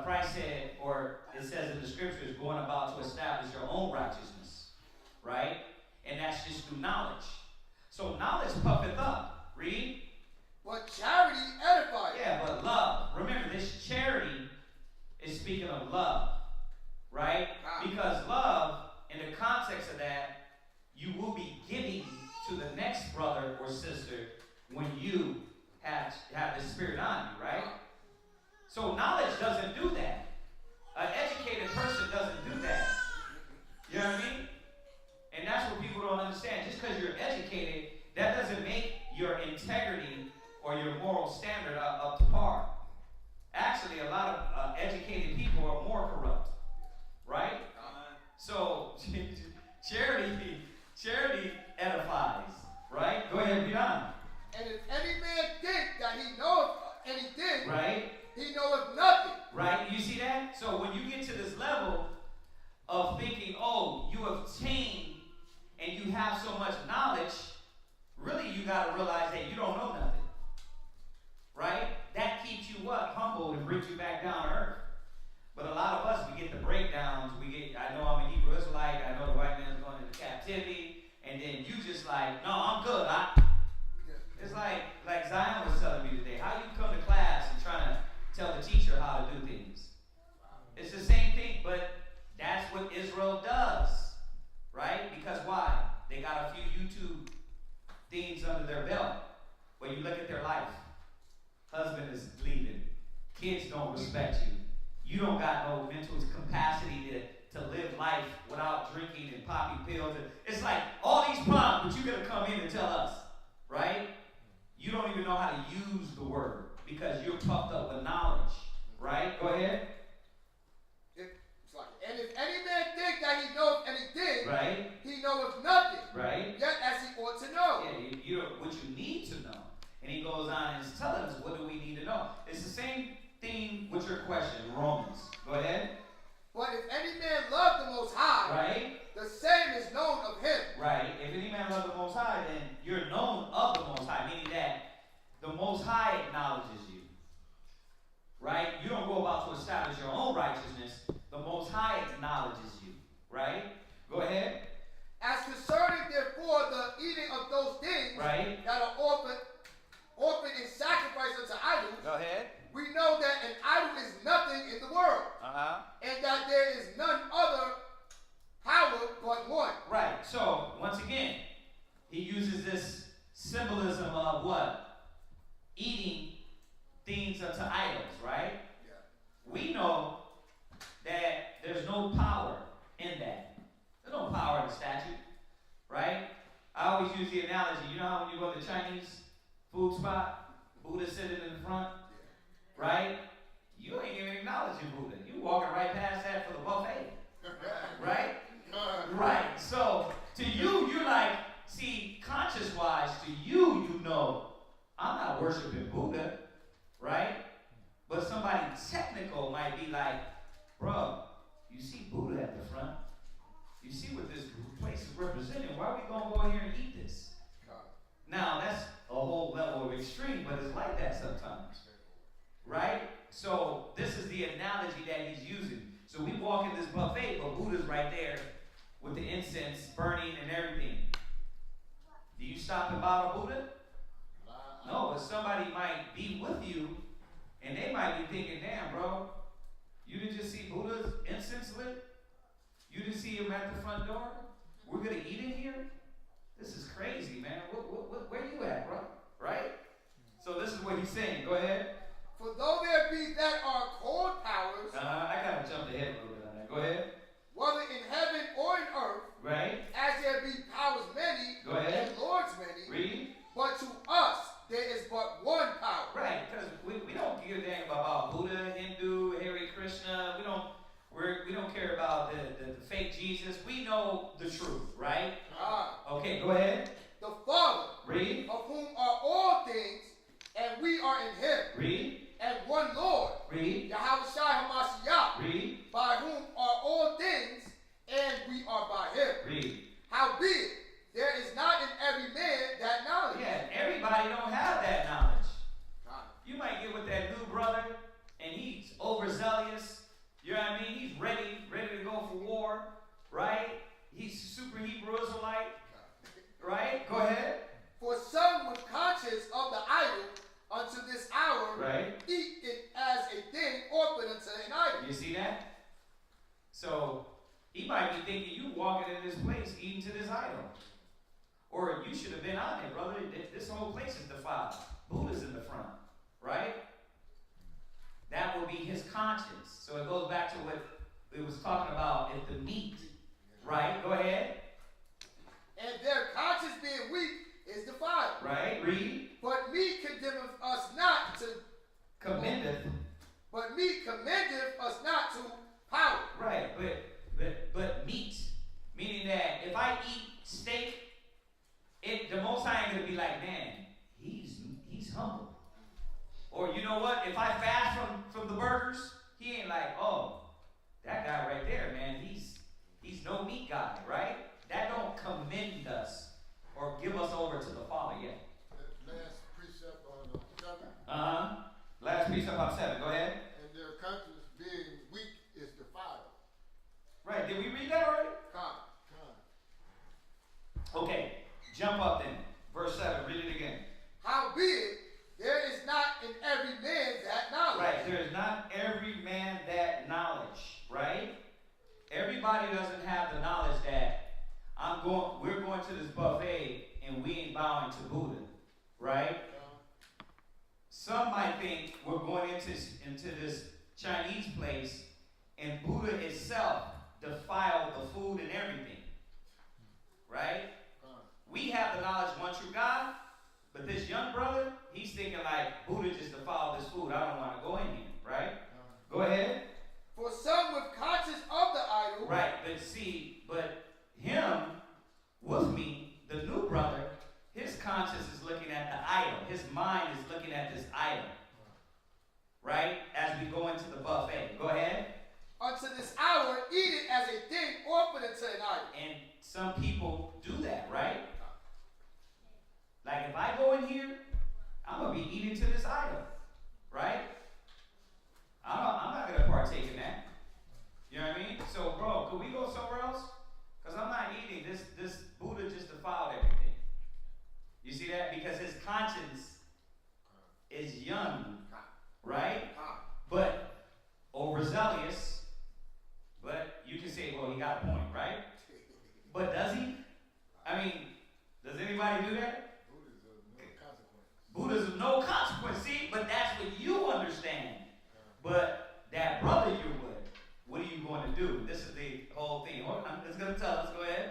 S3: Christ said, or it says in the scriptures, going about to establish your own righteousness, right? And that's just through knowledge. So knowledge puffeth up. Read.
S4: But charity edifies.
S3: Yeah, but love. Remember, this charity is speaking of love, right? Because love, in the context of that, you will be giving to the next brother or sister when you have the Spirit on you, right? So knowledge doesn't do that. An educated person doesn't do that. You know what I mean? And that's what people don't understand. Just because you're educated, that doesn't make your integrity or your moral standard up to par. Actually, a lot of educated people are more corrupt, right? So charity edifies, right? Go ahead, read on.
S4: And if any man think that he knoweth anything,
S3: right?
S4: He knoweth nothing.
S3: Right? You see that? So when you get to this level of thinking, oh, you have attained and you have so much knowledge, really you got to realize that you don't know nothing. Right? That keeps you what? Humble and brings you back down to earth. But a lot of us, we get the breakdowns. I know I'm a Hebrew Israelite. I know the white man's going into captivity. And then you just like, no, I'm good. It's like Zion was telling me today. How you come to class and trying to tell the teacher how to do things? It's the same thing, but that's what Israel does. Right? Because why? They got a few YouTube things under their belt. But you look at their life. Husband is leaving. Kids don't respect you. You don't got no mental capacity to live life without drinking and popping pills. It's like all these problems, but you're going to come in and tell us, right? You don't even know how to use the word because you're puffed up with knowledge, right? Go ahead.
S4: And if any man think that he knoweth anything,
S3: right,
S4: he knoweth nothing,
S3: right,
S4: yet as he ought to know.
S3: Yeah, what you need to know. And he goes on and is telling us, what do we need to know? It's the same thing with your question, Romans. Go ahead.
S4: But if any man love the Most High,
S3: right,
S4: the same is known of him.
S3: Right. If any man love the Most High, then you're known of the Most High, meaning that the Most High acknowledges you. Right? You don't go about to establish your own righteousness. The Most High acknowledges you. Right? Go ahead.
S4: As concerning, therefore, the eating of those things
S3: right,
S4: that are offered in sacrifice unto idols,
S3: go ahead.
S4: We know that an idol is nothing in the world, and that there is none other power but one.
S3: Right. So, once again, he uses this symbolism of what? Eating things unto idols, right? Yeah. We know that there's no power in that. There's no power in the statute, right? I always use the analogy, you know how when you go to the Chinese food spot, Buddha sitting in the front, right? You ain't even acknowledging Buddha. You walking right past that for the buffet, right? Right. So to you, you're like, see, conscious-wise, to you, you know, I'm not worshiping Buddha, right? But somebody technical might be like, bro, you see Buddha at the front. You see what this place is representing. Why are we going to go here and eat this? Now, that's a whole level of extreme, but it's like that sometimes. Right? So, this is the analogy that he's using. So, we walk in this buffet, but Buddha's right there with the incense burning and everything. Do you stop and bow to Buddha? No, but somebody somebody might be with you, and they might be thinking, damn, bro, you didn't just see Buddha's incense lit? You didn't see him at the front door? We're going to eat in here? This is crazy, man. Where you at, bro? Right? So this is what he's saying. Go ahead.
S4: For though there be that are called powers,
S3: I got to jump ahead a little bit on that. Go ahead.
S4: whether in heaven or in earth,
S3: Right.
S4: as there be powers many,
S3: Go ahead.
S4: and lords many,
S3: Read.
S4: but to us there is but one power.
S3: Right, because we don't give a damn about Buddha, Hindu, Hare Krishna. We don't care about the fake Jesus. We know the truth, right? Okay, go ahead.
S4: The Father,
S3: Read.
S4: of whom are all things, and we are in him.
S3: Read.
S4: And one Lord,
S3: Read.
S4: Yahweh Shai HaMashiach,
S3: Read.
S4: by whom are all things, and we are by him.
S3: Read.
S4: Howbeit, there is not in every man that knowledge.
S3: Yeah, everybody don't have that knowledge. You might get with that new brother, and he's overzealous. You know what I mean? He's ready to go for war, right? He's super Hebrew Israelite, right? Go ahead.
S4: For some with conscience of the idol unto this hour,
S3: Right.
S4: eat it as a thing offered unto an idol.
S3: You see that? So he might be thinking you walking in this place eating to this idol. Or you should have been on it, brother. This whole place is defiled. Buddha's in the front, right? That will be his conscience. So it goes back to what it was talking about if the meat, right? Go ahead.
S4: And their conscience being weak is defiled.
S3: Right? Read.
S4: But meat condemneth us not to
S3: Commendeth.
S4: But meat commendeth us not to power.
S3: Right, but meat, meaning that if I eat steak, the Most High ain't gonna be like, man, he's humble. Or you know what? If I fast from the burgers, he ain't like, oh, that guy right there, man, he's no meat guy, right? That don't commend us or give us over to the Father yet.
S2: Last precept on 7.
S3: Last precept on 7. Go ahead.
S2: And their conscience being weak is defiled.
S3: Right. Did we read that already? Okay. Jump up then. Verse 7. Read it again.
S4: Howbeit, there is not in every man that knowledge.
S3: Right. There is not every man that knowledge. Right. Everybody doesn't have the knowledge that we're going to this buffet and we ain't bowing to Buddha. Right. Some might think we're going into this Chinese place and Buddha itself defiled the food and everything. Right? We have the knowledge of one true God, but this young brother, he's thinking like Buddha just defiled this food. I don't want to go in here. Right? Go ahead.
S4: For some with conscience of the idol.
S3: Right, but him with me, the new brother, his conscience is looking at the idol. His mind is looking at this idol. Right? As we go into the buffet. Go ahead.
S4: Unto this hour, eat it as a thing offered unto an idol.
S3: And some people do that, right? Like if I go in here, I'm going to be eating to this idol. Right? I'm not going to partake in that. You know what I mean? So, bro, could we go somewhere else? Because I'm not eating. This Buddha just defiled everything. You see that? Because his conscience is young, right? But overzealous. But you can say, well, he got a point, right? But does he? I mean, does anybody do that? Buddha's of no consequence. See, but that's what you understand. But that brother you would, what are you going to do? This is the whole thing. It's going to tell us. Go ahead.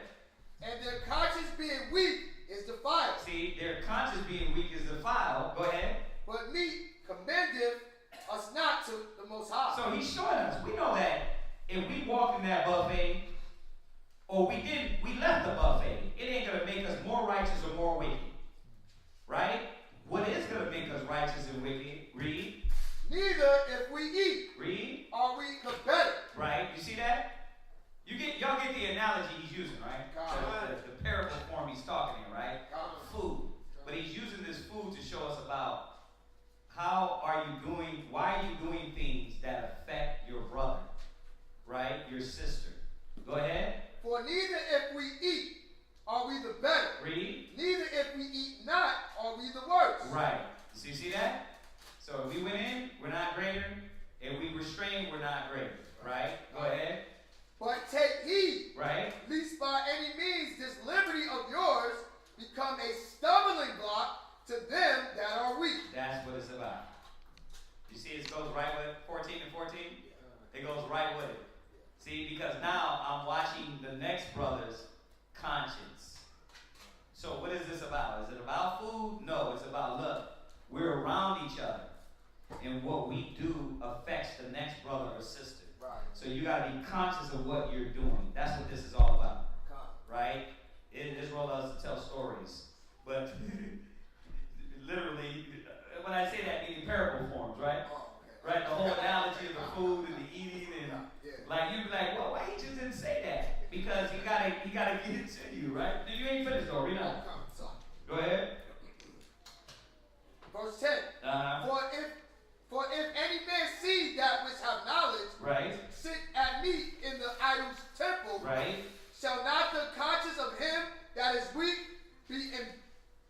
S4: And their conscience being weak is defiled.
S3: See, their conscience being weak is defiled. Go ahead.
S4: But meat commendeth us not to the Most High.
S3: So he's showing us. We know that if we walked in that buffet, or we left the buffet, it ain't going to make us more righteous or more wicked. Right? What is going to make us righteous and wicked? Read.
S4: Neither if we eat,
S3: Read.
S4: are we the better.
S3: Right? You see that? Y'all get the analogy he's using, right? The parable form he's talking in, right? Food. But he's using this food to show us about how are you doing, why are you doing things that affect your brother, right? Your sister. Go ahead.
S4: For neither if we eat, are we the better.
S3: Read.
S4: Neither if we eat not, are we the worse.
S3: Right. So you see that? So if we went in, we're not greater. If we restrain, we're not greater. Right? Go ahead.
S4: But take heed,
S3: Right?
S4: lest by any means this liberty of yours become a stumbling block to them that are weak.
S3: That's what it's about. You see, it goes right with 14 and 14? It goes right with it. See, because now I'm watching the next brother's conscience. So what is this about? Is it about food? No, it's about love. We're around each other. And what we do affects the next brother or sister.
S4: Right.
S3: So you got to be conscious of what you're doing. That's what this is all about. Right? Israel loves to tell stories. But literally, when I say that, meaning parable forms, right? Right? The whole analogy of the food and the eating and like you'd be like, well, why he just didn't say that? Because he gotta get it to you, right? You ain't finished though, read on. Go ahead.
S4: Verse 10. For if any man see that which have knowledge,
S3: right,
S4: sit at meat in the idol's temple,
S3: right,
S4: shall not the conscience of him that is weak be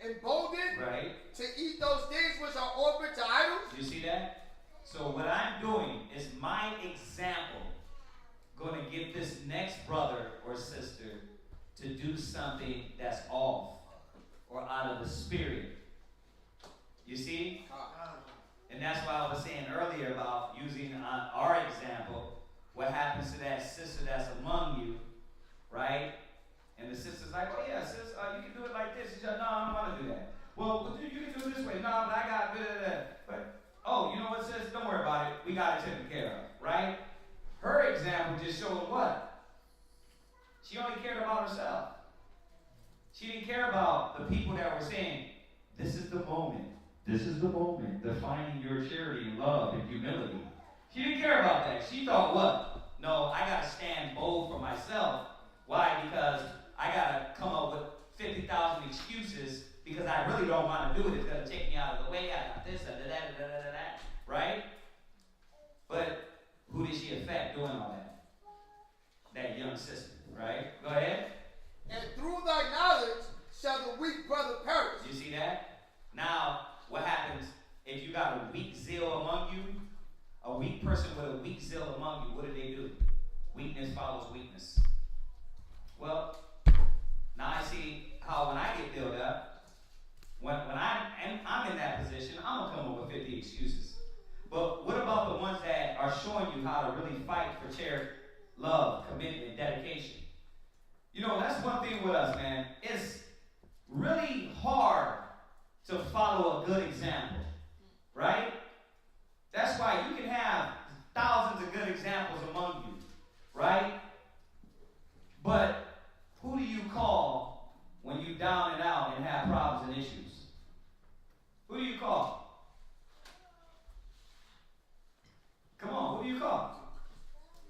S4: emboldened,
S3: right,
S4: to eat those things which are offered to idols?
S3: You see that? So what I'm doing is my example going to get this next brother or sister to do something that's off or out of the spirit. You see? And that's why I was saying earlier about using our example. What happens to that sister that's among you, right? And the sister's like, oh yeah, sis, you can do it like this. She said, no, I don't want to do that. Well, you can do it this way. No, but I got that. But, oh, you know what, sis? Don't worry about it. We got it taken care of, right? Her example just showed what? She only cared about herself. She didn't care about the people that were saying, this is the moment. This is the moment. Defining your charity and love and humility. She didn't care about that. She thought, what? No, I got to stand bold for myself. Why? Because I got to come up with 50,000 excuses because I really don't want to do it. It's going to take me out of the way. I got this, that. Right? But who did she affect doing all that? That young sister, right? Go ahead.
S4: And through thy knowledge shall the weak brother perish.
S3: You see that? Now, what happens if you got a weak zeal among you? A weak person with a weak zeal among you, what do they do? Weakness follows weakness. Well, now I see how when I get built up, when I'm in that position, I'm going to come up with 50 excuses. But what about the ones that are showing you how to really fight for charity, love, commitment, dedication? You know, that's one thing with us, man. It's really hard to follow a good example, right? That's why you can have thousands of good examples among you, right? But who do you call when you down and out and have problems and issues? Who do you call? Come on, who do you call?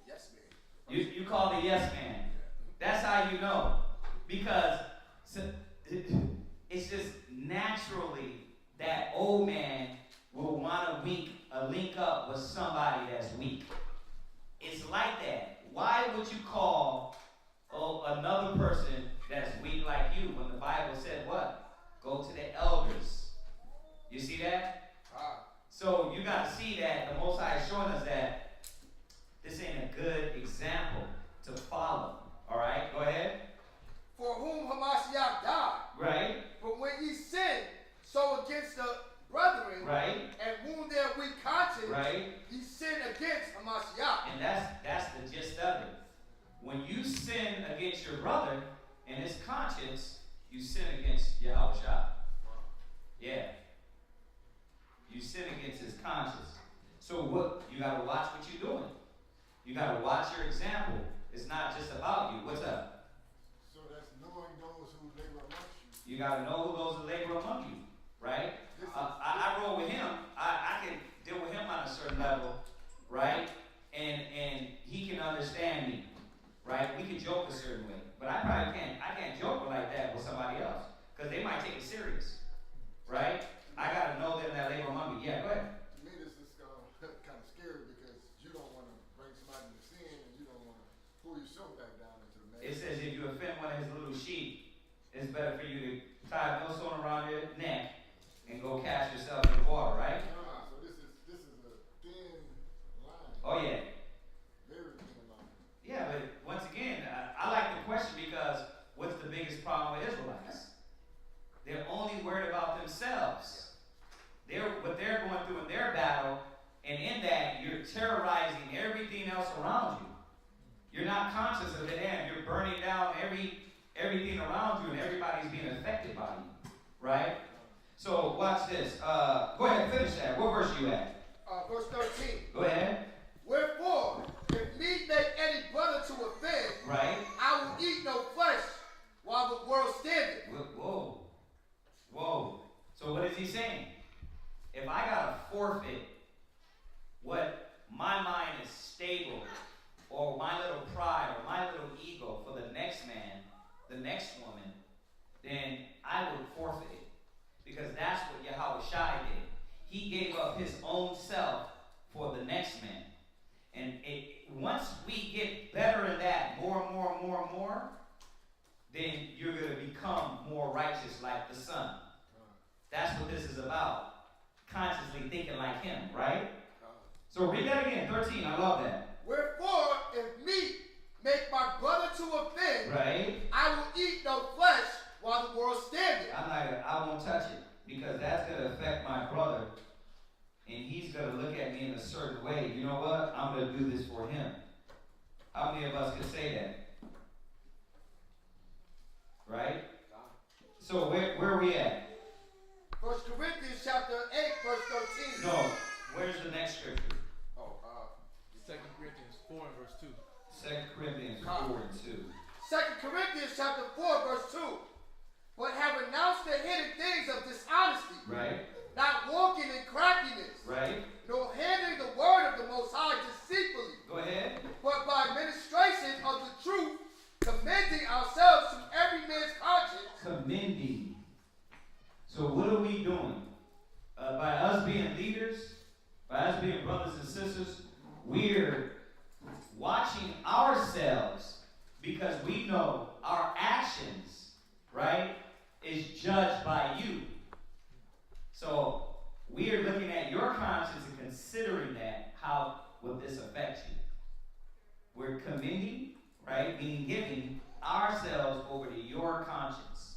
S4: Yes, man.
S3: You call the yes man. That's how you know. Because it's just naturally that old man will want to link up with somebody that's weak. It's like that. Why would you call another person that's weak like you when the Bible said what? Go to the elders. You see that? So you got to see that the Most High is showing us that this ain't a good example to follow. All right, go ahead.
S4: For whom Hamashiach died.
S3: Right.
S4: But when ye sin, so against the brethren,
S3: right,
S4: and wound their weak conscience,
S3: right,
S4: ye sin against Hamashiach.
S3: And that's the gist of it. When you sin against your brother and his conscience, you sin against Yahweh Shah. Yeah. You sin against his conscience. So what? You got to watch what you're doing. You got to watch your example. It's not just about you. What's up?
S2: So that's knowing those who labor amongst you.
S3: You got to know those that labor among you, right? I roll with him. I can deal with him on a certain level, right? And he can understand me, right? We can joke a certain way, but I probably can't. I can't joke like that with somebody else because they might take it serious, right? I got to know them that labor among me. Yeah, go ahead.
S2: To me, this is kind of scary because you don't want to bring somebody to sin and you don't want to pull yourself back down into the mess.
S3: It says if you offend one of his little sheep, it's better for you to tie a millstone around your neck and go cast yourself in the water. not conscious of it, and you're burning down everything around you, and everybody's being affected by you, right? So watch this. Go ahead, finish that. What verse are you at?
S4: Verse 13.
S3: Go ahead.
S4: Wherefore, if meat make any brother to offend,
S3: Right.
S4: I will eat no flesh while the world standeth.
S3: Whoa. Whoa. So what is he saying? If I gotta forfeit what my mind is stable, or my little pride, or my little ego for the next man, the next woman, then I would forfeit it. Because that's what Yahushua did. He gave up his own self for the next man. And once we get better in that, more, then you're going to become more righteous like the Son. That's what this is about. Consciously thinking like him, right? So read that again, 13. I love that.
S4: Wherefore, if meat make my brother to offend,
S3: Right?
S4: I will eat no flesh while the world standeth.
S3: I won't touch it, because that's going to affect my brother. And he's going to look at me in a certain way. You know what? I'm going to do this for him. How many of us can say that? Right? So where are we at?
S4: 1 Corinthians chapter 8, verse 13.
S3: No. Where's the next scripture?
S2: 2 Corinthians 4 and verse 2.
S3: 2 Corinthians 4 and 2.
S4: 2 Corinthians chapter 4, verse 2. But have renounced the hidden things of dishonesty,
S3: Right?
S4: not walking in craftiness,
S3: Right?
S4: nor handling the word of the Most High deceitfully,
S3: Go ahead.
S4: but by administration of the truth, commending ourselves to every man's conscience.
S3: Commending. So what are we doing? By us being leaders, by us being brothers and sisters, we're watching ourselves, because we know our actions, right, is judged by you. So we are looking at your conscience and considering that. How will this affect you? We're commending, right, meaning giving ourselves over to your conscience,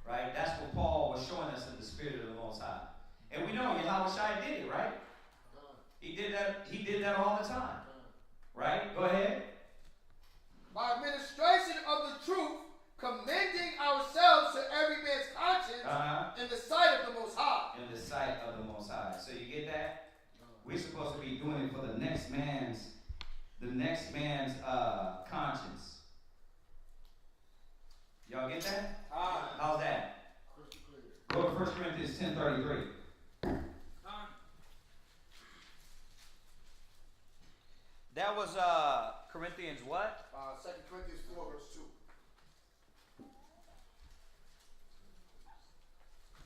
S3: right? That's what Paul was showing us in the Spirit of the Most High. And we know Yahushua did it, right? He did that all the time. Right? Go ahead.
S4: By administration of the truth, commending ourselves to every man's conscience in the sight of the Most High.
S3: In the sight of the Most High. So you get that? We're supposed to be doing it for the next man's conscience. Y'all get that? How's that? Go to 1 Corinthians 10:33. That was Corinthians what?
S4: 2 Corinthians 4, verse 2.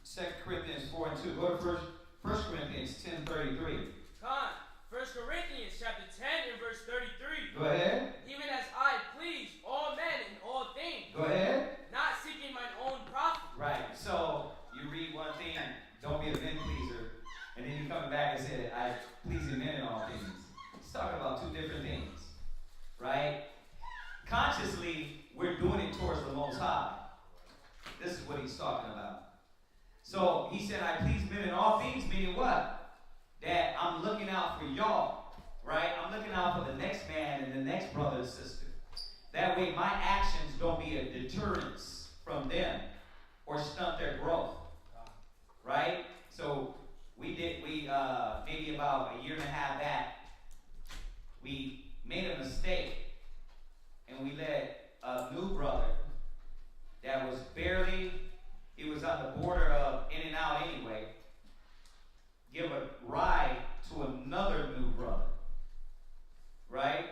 S3: 2 Corinthians 4 and 2. Go to 1 Corinthians 10:33.
S5: 1 Corinthians chapter 10 and verse 33.
S3: Go ahead.
S5: Even as I please all men in all things.
S3: Go ahead.
S5: Not seeking mine own profit.
S3: Right. So you read one thing, don't be a men pleaser, and then you come back and say, I please men in all things. He's talking about two different things. Right? Consciously, we're doing it towards the Most High. This is what he's talking about. So he said, I please men in all things, meaning what? That I'm looking out for y'all, right? I'm looking out for the next man and the next brother and sister. That way my actions don't be a deterrence from them or stunt their growth, right? So we maybe about a year and a half back, we made a mistake and we let a new brother that was he was on the border of in and out anyway, give a ride to another new brother, right?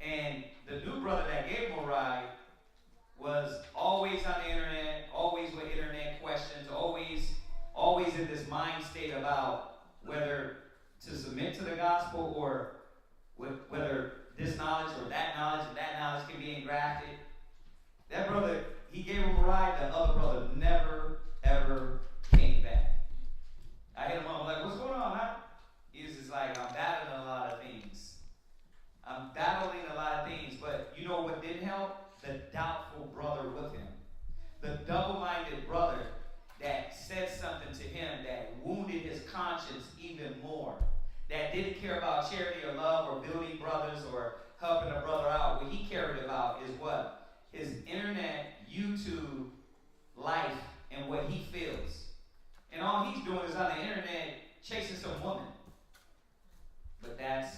S3: And the new brother that gave him a ride was always on the internet, always with internet questions, always in this mind state about whether to submit to the gospel or whether this knowledge or that knowledge can be engrafted. That brother, he gave him a ride, the other brother never, ever came back. I hit him up, I'm like, what's going on, man? He was just like, I'm battling a lot of things. But you know what didn't help? The doubtful brother with him. The double-minded brother that said something to him that wounded his conscience even more. That didn't care about charity or love or building brothers or helping a brother out. What he cared about is what? His internet, YouTube life, and what he feels. And all he's doing is on the internet chasing some woman. But that's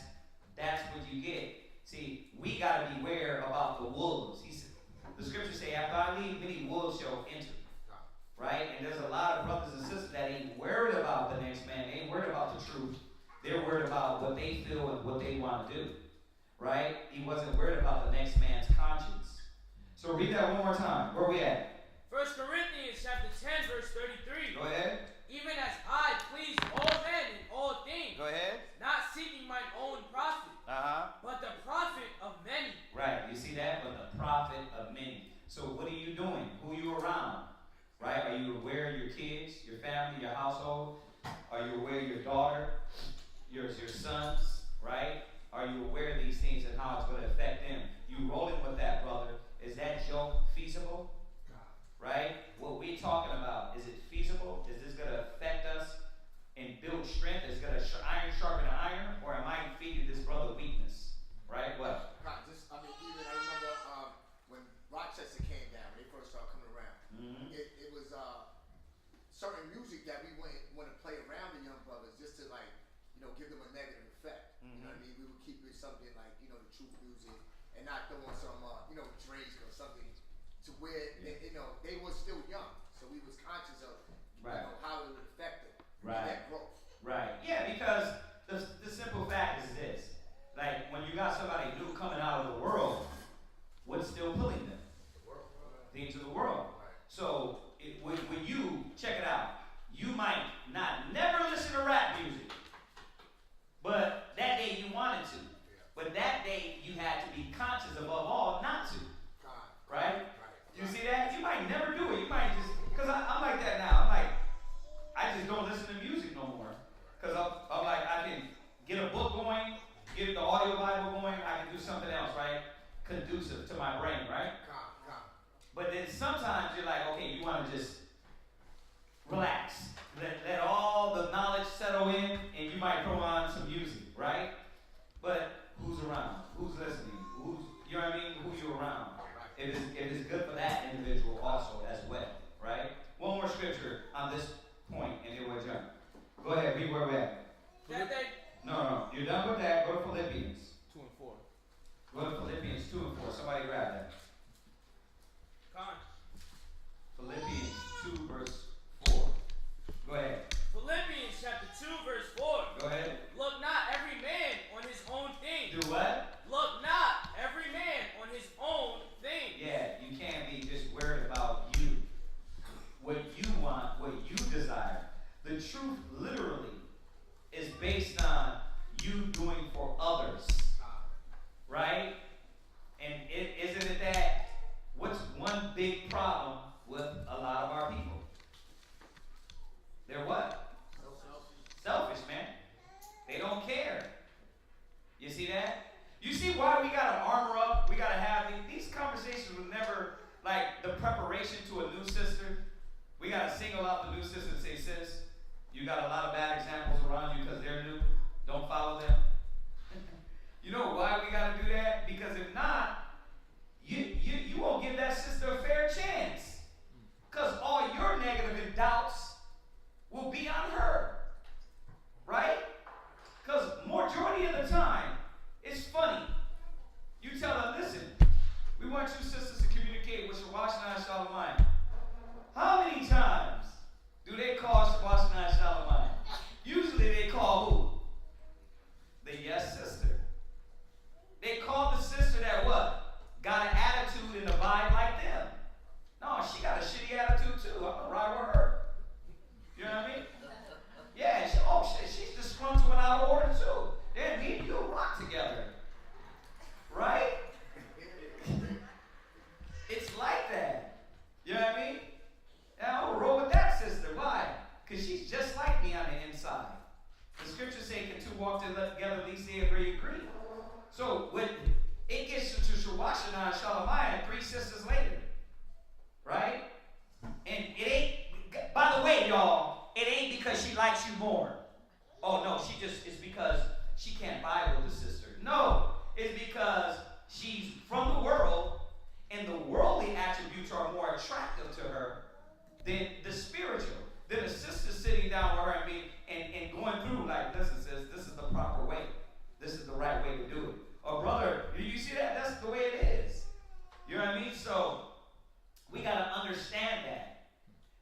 S3: what you get. See, we got to beware about the wolves. The scriptures say, after I leave, many wolves shall enter. Right? And there's a lot of brothers and sisters that ain't worried about the next man. They ain't worried about the truth. They're worried about what they feel and what they want to do. Right? He wasn't worried about the next man's conscience. So read that one more time. Where we at?
S5: 1 Corinthians chapter 10, verse 33.
S3: Go ahead.
S5: Even as I please all men in all things,
S3: Go ahead.
S5: not seeking mine own profit, but the profit of many.
S3: Right. You see that? But the profit of many. So what are you doing? Who are you around? Right? Are you aware of your kids, your family, your household? Are you aware of your daughter, your sons? Right? Are you aware of these things and how it's going to affect them? You rolling with that, brother. Is that joke feasible? Right? What we're talking about, is it feasible? Is this going to affect us and build strength? Is it going to iron sharpen iron? Or am I feeding this brother weakness? Right? What?
S4: Right. Even I remember when Rochester came down, when they first started coming around, it was certain music that we want to play around the young brothers just to give them a negative effect. You know what I mean? We would keep it something like, the truth music and not throw on some, Drake or something to where, they were still young. So we was conscious of, how it would affect them.
S3: Right.
S4: And their growth.
S3: Right. Yeah, because the simple fact is this. Like, when you got somebody new coming out of the world, what's still pulling them? Things of the world. So, when you, check it out, you might never listen to rap music. But that day you wanted to. But that day you had to be conscious above all not to. Right? You see that? You might never do it. You might just, because I'm like that now. I'm like, I just don't listen to music no more. Because I'm like, I can get a book going, get the audio Bible going, I can do something else, right? Conducive to my brain, right? But then sometimes you're like, okay, you want to just relax. Let all the knowledge settle in, and you might throw on some music, right? But who's around? Who's listening? You know what I mean? Who you around? If it's good for that individual also as well, right? One more scripture on this point, and then we'll jump. Go ahead, read where we're at. No, you're done with that. Go to Philippians
S5: 2 and 4.
S3: Go to Philippians 2 and 4. Somebody grab that. Philippians 2 verse 4. Go ahead.
S5: Philippians chapter 2 verse 4.
S3: Go ahead.
S5: Look not every man on his own thing.
S3: Do what?
S5: Look not every man on his own thing.
S3: Yeah, you can't be just worried about you. What you want, what you desire. The truth literally is based on you doing for others. Right? And isn't it that what's one big problem with a lot of our people? They're what? Selfish, man. They don't care. You see that? You see why we gotta armor up? We gotta have these conversations will never, like the preparation to a new sister. We gotta single out the new sister and say, sis, you got a lot of bad examples around you because they're new. Don't follow them. You know why we gotta do that? Because if not, you won't give that sister a fair chance. Because all your negative doubts will be on her. Right? Because majority of the time, it's funny. You tell her, listen, we want you sisters to communicate with Chaazaqya and Shalom. How many times do they call Chaazaqya and Shalom? Usually they call who? The yes sister. They call the sister that what? Got an attitude and a vibe like them. No, she got a shitty attitude too. I'm gonna ride with her. You know what I mean? Yeah, she's disgruntled and out of order too. Then me and you rock together. Right? It's like that. You know what I mean? And I'm gonna roll with that sister. Why? Because she's just like me on the inside. The scriptures say, can two walk together, at least they agree. So when it gets to Chaazaqya and Shalom, 3 sisters later. Right? And it ain't, by the way, y'all, it ain't because she likes you more. Oh no, it's because she can't vibe with the sister. No, is because she's from the world, and the worldly attributes are more attractive to her than the spiritual. Then a sister sitting down with her and going through like, listen, sis, this is the proper way. This is the right way to do it. Or brother, you see that? That's the way it is. You know what I mean? So we got to understand that.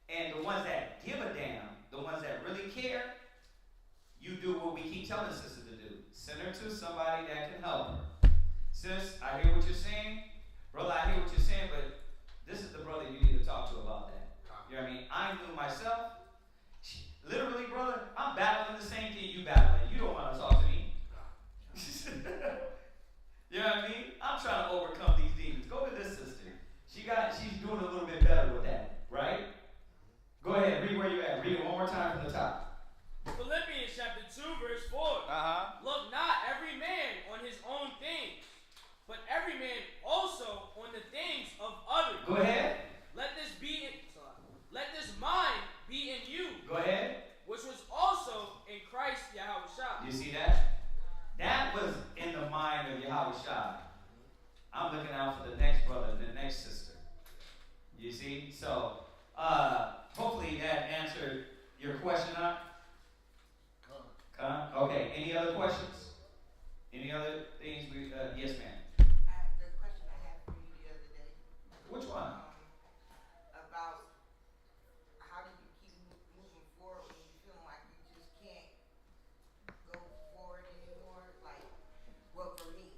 S3: And the ones that give a damn, the ones that really care, you do what we keep telling sisters to do. Send her to somebody that can help her. Sis, I hear what you're saying. Brother, I hear what you're saying, but this is the brother you need to talk to about that. You know what I mean? I knew myself. Literally, brother, I'm battling the same thing you battling. You don't want to talk to me. You know what I mean? I'm trying to overcome these demons. Go to this sister. She's doing a little bit better with that, right? Go ahead, read where you at. Read it one more time from the top.
S5: Philippians chapter 2, verse 4. Look not every man on his own things, but every man also on the things of others.
S3: Go ahead.
S5: Let this mind be in you.
S3: Go ahead.
S5: Which was also in Christ Yahushua.
S3: You see that? That was in the mind of Yahushua. I'm looking out for the next brother, the next sister. You see? So, hopefully that answered your question, huh? Okay. Any other questions? Any other things? Yes, ma'am.
S9: The question I had for you the other day.
S3: Which one?
S9: About how do you keep moving forward when you feel like you just can't go forward anymore? Like, well, for me,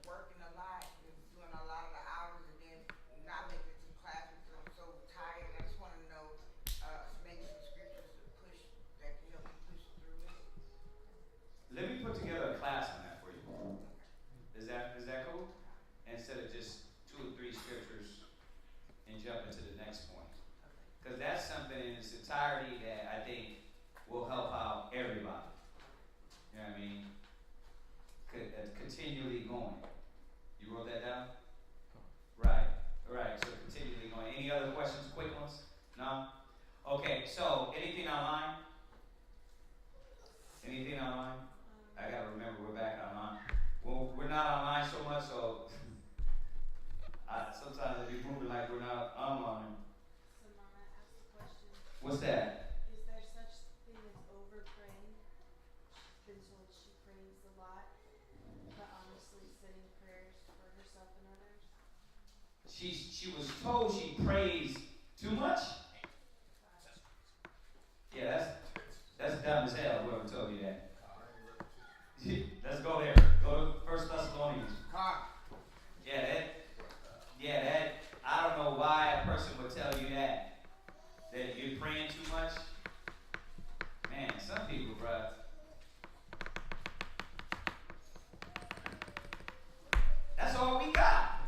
S9: working a lot, doing a lot of the hours, and then not making it to classes because I'm so tired. I just want to know maybe some scriptures to push that can help me push through it.
S3: Let me put together a class on that for you. Is that cool? Instead of just 2 or 3 scriptures and jump into the next point. Because that's something in its entirety that I think will help out everybody. You know what I mean? Continually going. You wrote that down? Right. So continually going. Any other questions? Quick ones? No? Okay, so anything online? Anything online? I gotta remember we're back online. Well, we're not online so much, so sometimes it be moving like we're not online.
S8: So Mama asked a question.
S3: What's that?
S8: Is there such thing as over praying? She's been told she prays a lot, but honestly setting prayers for herself and others.
S3: She was told she prays too much? Yeah, that's dumb as hell, whoever told you that. Let's go there. Go to 1 Thessalonians. That I don't know why a person would tell you that you're praying too much. Man, some people, bruh. That's all we got.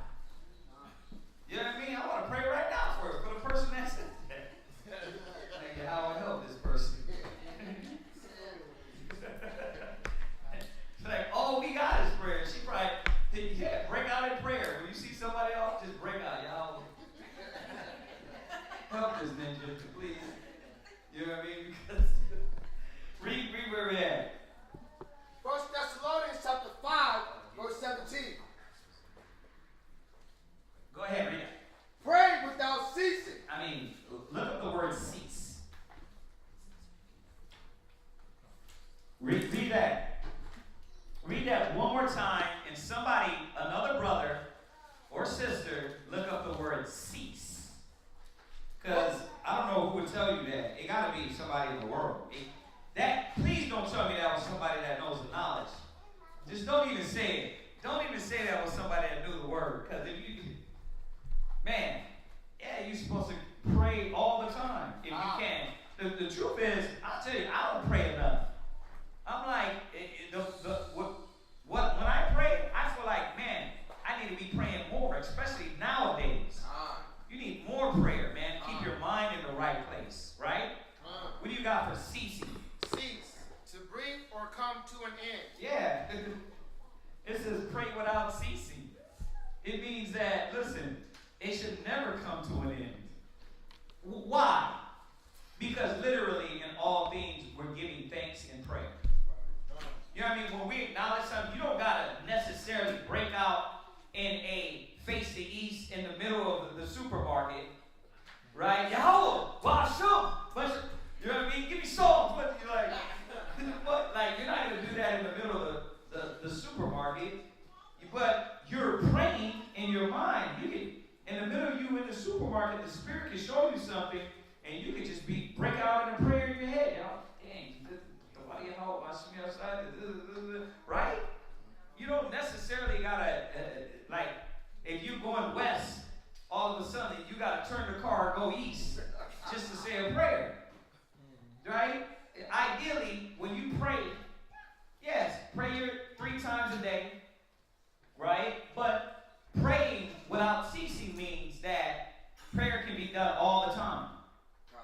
S3: You know what I mean? I want to pray right now for the person that said that. Like, how I help this person. Like, all we got is prayer. She probably, break out in prayer. When you see somebody else, just break out. Y'all help this ninja, please. You know what I mean? Because read where we're at.
S4: 1 Thessalonians chapter 5, verse 17.
S3: Go ahead, read it.
S4: Pray without ceasing.
S3: I mean, look up the word cease. Read that. Read that one more time, and somebody, another brother or sister, look up the word cease. Because I don't know who would tell you that. It got to be somebody in the world. Please don't tell me that was somebody that knows the knowledge. Just don't even say it. Don't even say that was somebody that knew the word. Because if you, man, yeah, you're supposed to pray all the time if you can. The truth is, I'll tell you, I don't pray enough. I'm like, when I pray, I feel like, man, I need to be praying more, especially nowadays. You need more prayer, man. Keep your mind in the right place, right? What do you got for ceasing?
S4: Cease, to bring or come to an end.
S3: Yeah. It says pray without ceasing. It means that, listen, it should never come to an end. Why? Because literally in all things, we're giving thanks and prayer. You know what I mean? When we acknowledge something, you don't got to necessarily something, and you could just break out in a prayer in your head. Dang, nobody know my shimmy outside, right? You don't necessarily gotta like if you're going west, all of a sudden you gotta turn the car and go east just to say a prayer, right? Ideally, when you pray, yes, pray 3 times a day, right? But praying without ceasing means that prayer can be done all the time,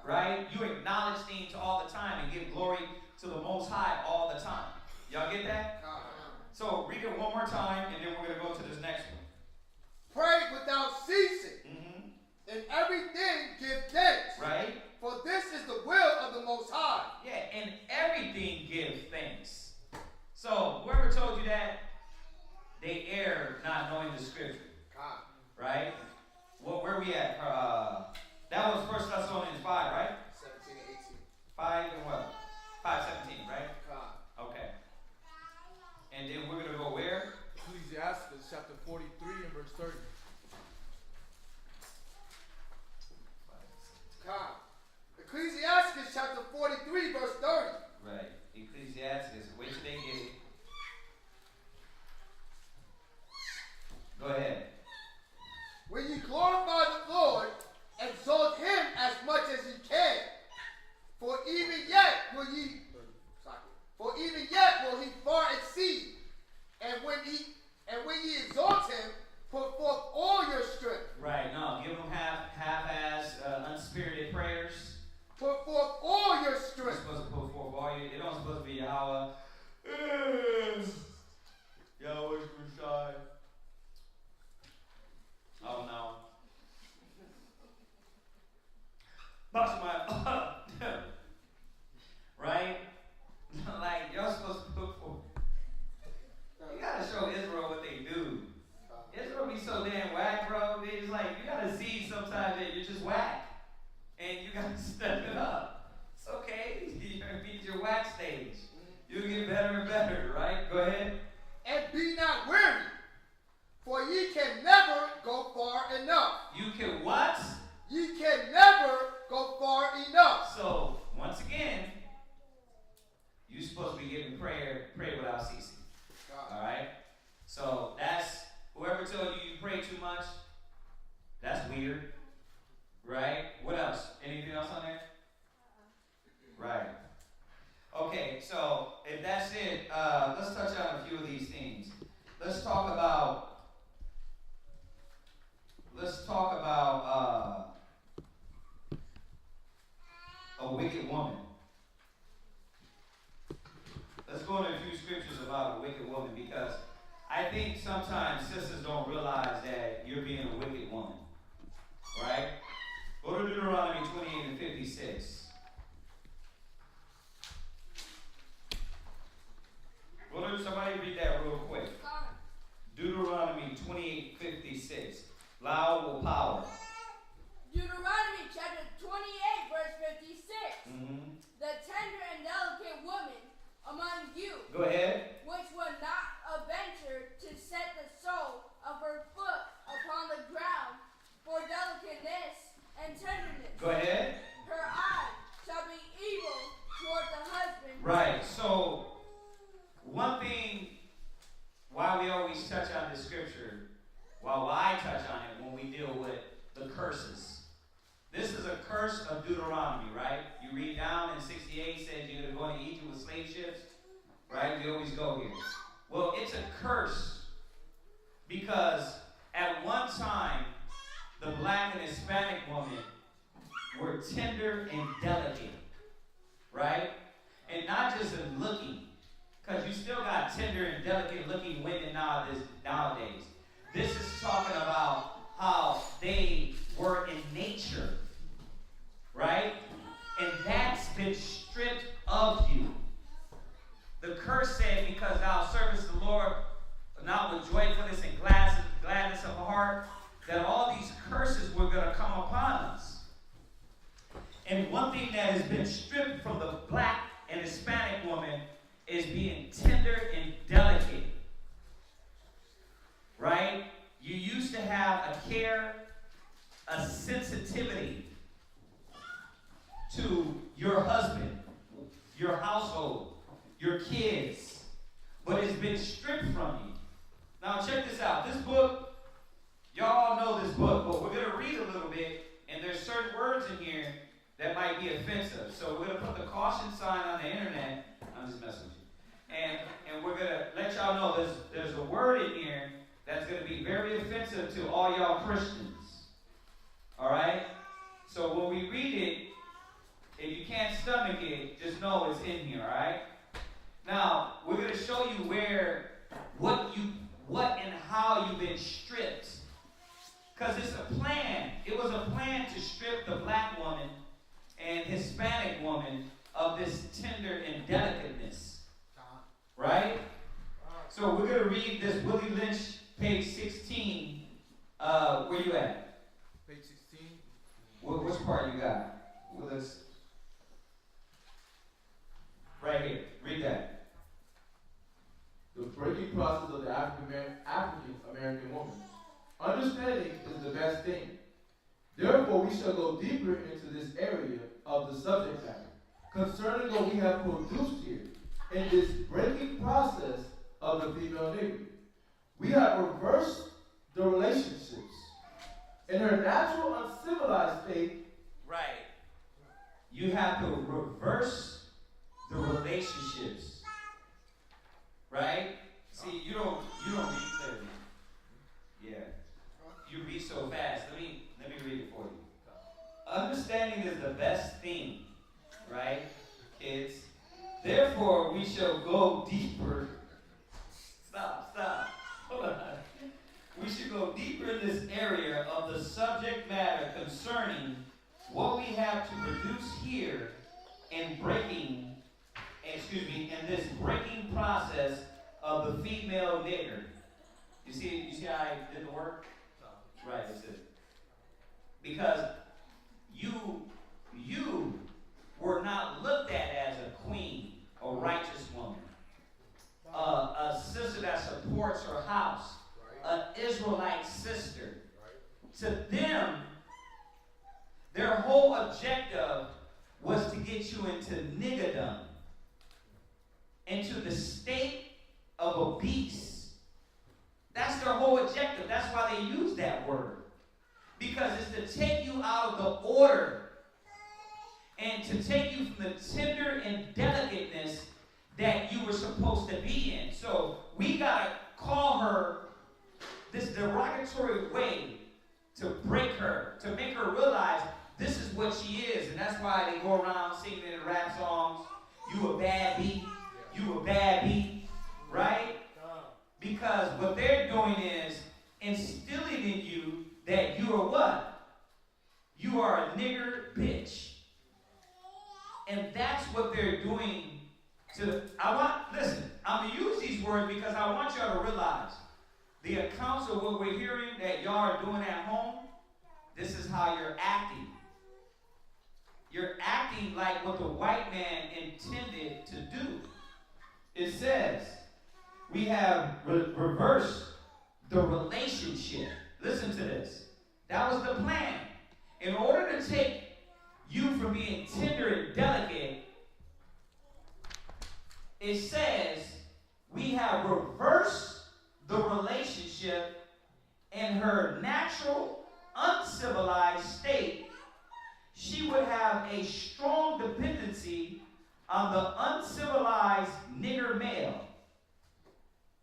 S3: right? You acknowledge things all the time and give glory to the Most High all the time. Y'all get that? So read it one more time, and then we're going to go to this next one.
S4: Pray without ceasing. In everything give thanks.
S3: Right?
S4: For this is the will of the Most High.
S3: Yeah, in everything give thanks. So whoever told you that, they err not knowing the scripture. Right? Well, where we at? That was 1 Thessalonians 5, right?
S4: 17 and 18.
S3: 5 and what? 5:17, right? Okay. And then we're going to go where?
S2: Ecclesiasticus chapter 43 and verse 30.
S4: Ecclesiasticus chapter 43 verse 30.
S3: Right. Ecclesiasticus. Wait till they get it. Go ahead.
S4: When ye glorify the Lord, exalt him as much as ye can. For even yet will he far exceed. And when ye exalt him, put forth all your strength.
S3: Right. No, give them half-ass, unspirited prayers.
S4: Put forth all your
S3: You're
S4: strength.
S3: supposed to put forth all your. It don't supposed to be Yahweh. Yahweh's shy. Oh no. Bust my right? Like y'all supposed to put forth. You gotta show Israel what they do. Israel be so damn whack, bro. It's like you gotta see sometimes that you're just whack. And you gotta step it up. It's okay. You're gonna beat your whack stage. You'll get better and better, right? Go ahead.
S4: And be not weary, for ye can never go far enough.
S3: You can what?
S4: Ye can never go far enough.
S3: So, once again, you're supposed to be giving prayer without ceasing. Alright? So, that's, whoever told you pray too much, that's weird. Right? What else? Anything else on there? Right. Okay, so if that's it, let's touch on a few of these things. Let's talk about a wicked woman. Let's go into a few scriptures about a wicked woman, because I think sometimes sisters don't realize that you're being a wicked woman. Right? Go to Deuteronomy 28 and 56. Somebody read that real quick. Deuteronomy 28:56. Loud will power.
S6: Deuteronomy chapter 28, verse 56. The tender and delicate woman among you,
S3: Go ahead.
S6: which will not venture to set the sole of her foot upon the ground for delicateness and tenderness.
S3: Go ahead.
S6: Her eye shall be evil toward the husband.
S3: Right. So, one thing, why we always touch on this scripture, while I touch on it when we deal with the curses. This is a curse of Deuteronomy, right? You read down in 68, says you're going to go into Egypt with slave ships, right? We always go here. Well, it's a curse because at one time, the black and Hispanic women were tender and delicate, right? And not just in looking, because you still got tender and delicate looking women nowadays. This is talking about how they were in nature, right? And that's been stripped of you. The curse said, because thou servest the Lord not with joyfulness and gladness of heart, that all these curses were going to come upon us. And one thing that has been stripped from the black and Hispanic woman is being tender and delicate. Right? You used to have a care, a sensitivity your husband, your household, your kids, but it's been stripped from you. Now check this out. This book, y'all know this book, but we're going to read a little bit, and there's certain words in here that might be offensive. So we're going to put the caution sign on the internet. I'm just messing with you. And we're going to let y'all know there's a word in here that's going to be very offensive to all y'all Christians. All right? So when we read it, if you can't stomach it, just know it's in here, all right? Now, we're going to show you what and how you've been stripped. Because it's a plan. It was a plan to strip the black woman and Hispanic woman of this tender and delicateness. Right? So we're going to read this Willie Lynch, page 16. Where you at?
S2: Page 16.
S3: Which part you got? Willis. Right here. Read that.
S10: The breaking process of the African American woman. Understanding is the best thing. Therefore, we shall go deeper into this area of the subject matter concerning what we have produced here in this breaking process of the female nigger. We have reversed the relationships in her natural uncivilized state.
S3: Right. You have to reverse the relationships. Right? See, you don't read clearly. Yeah. You read so fast. Let me read it for you. Understanding is the best thing. Right? Kids. Therefore, we shall go deeper. Stop. Hold on. We should go deeper in this area of the subject matter concerning what we have to produce here in this breaking process of the female nigger. You see how I did the work? Right, that's it. Because you were not looked at as a queen, a righteous woman, a sister that supports her house, an Israelite sister. To them, their whole objective was to get you into niggerdom, into the state of a beast. That's their whole objective. That's why they use that word. Because it's to take you out of the order and to take you from the tender and delicateness that you were supposed to be in. So we got to call her this derogatory way to break her, to make her realize this is what she is. And that's why they go around singing in rap songs, you a bad beat, you a bad beat, right? Because what they're doing is instilling in you that you are what? You are a nigger bitch. And that's what they're doing listen, I'm going to use these words because I want y'all to realize the accounts of what we're hearing that y'all are doing at home, this is how you're acting. You're acting like what the white man intended to do. It says, we have reversed the relationship. Listen to this. That was the plan. In order to take you from being tender and delicate, it says we have reversed the relationship in her natural, uncivilized state. She would have a strong dependency on the uncivilized nigger male.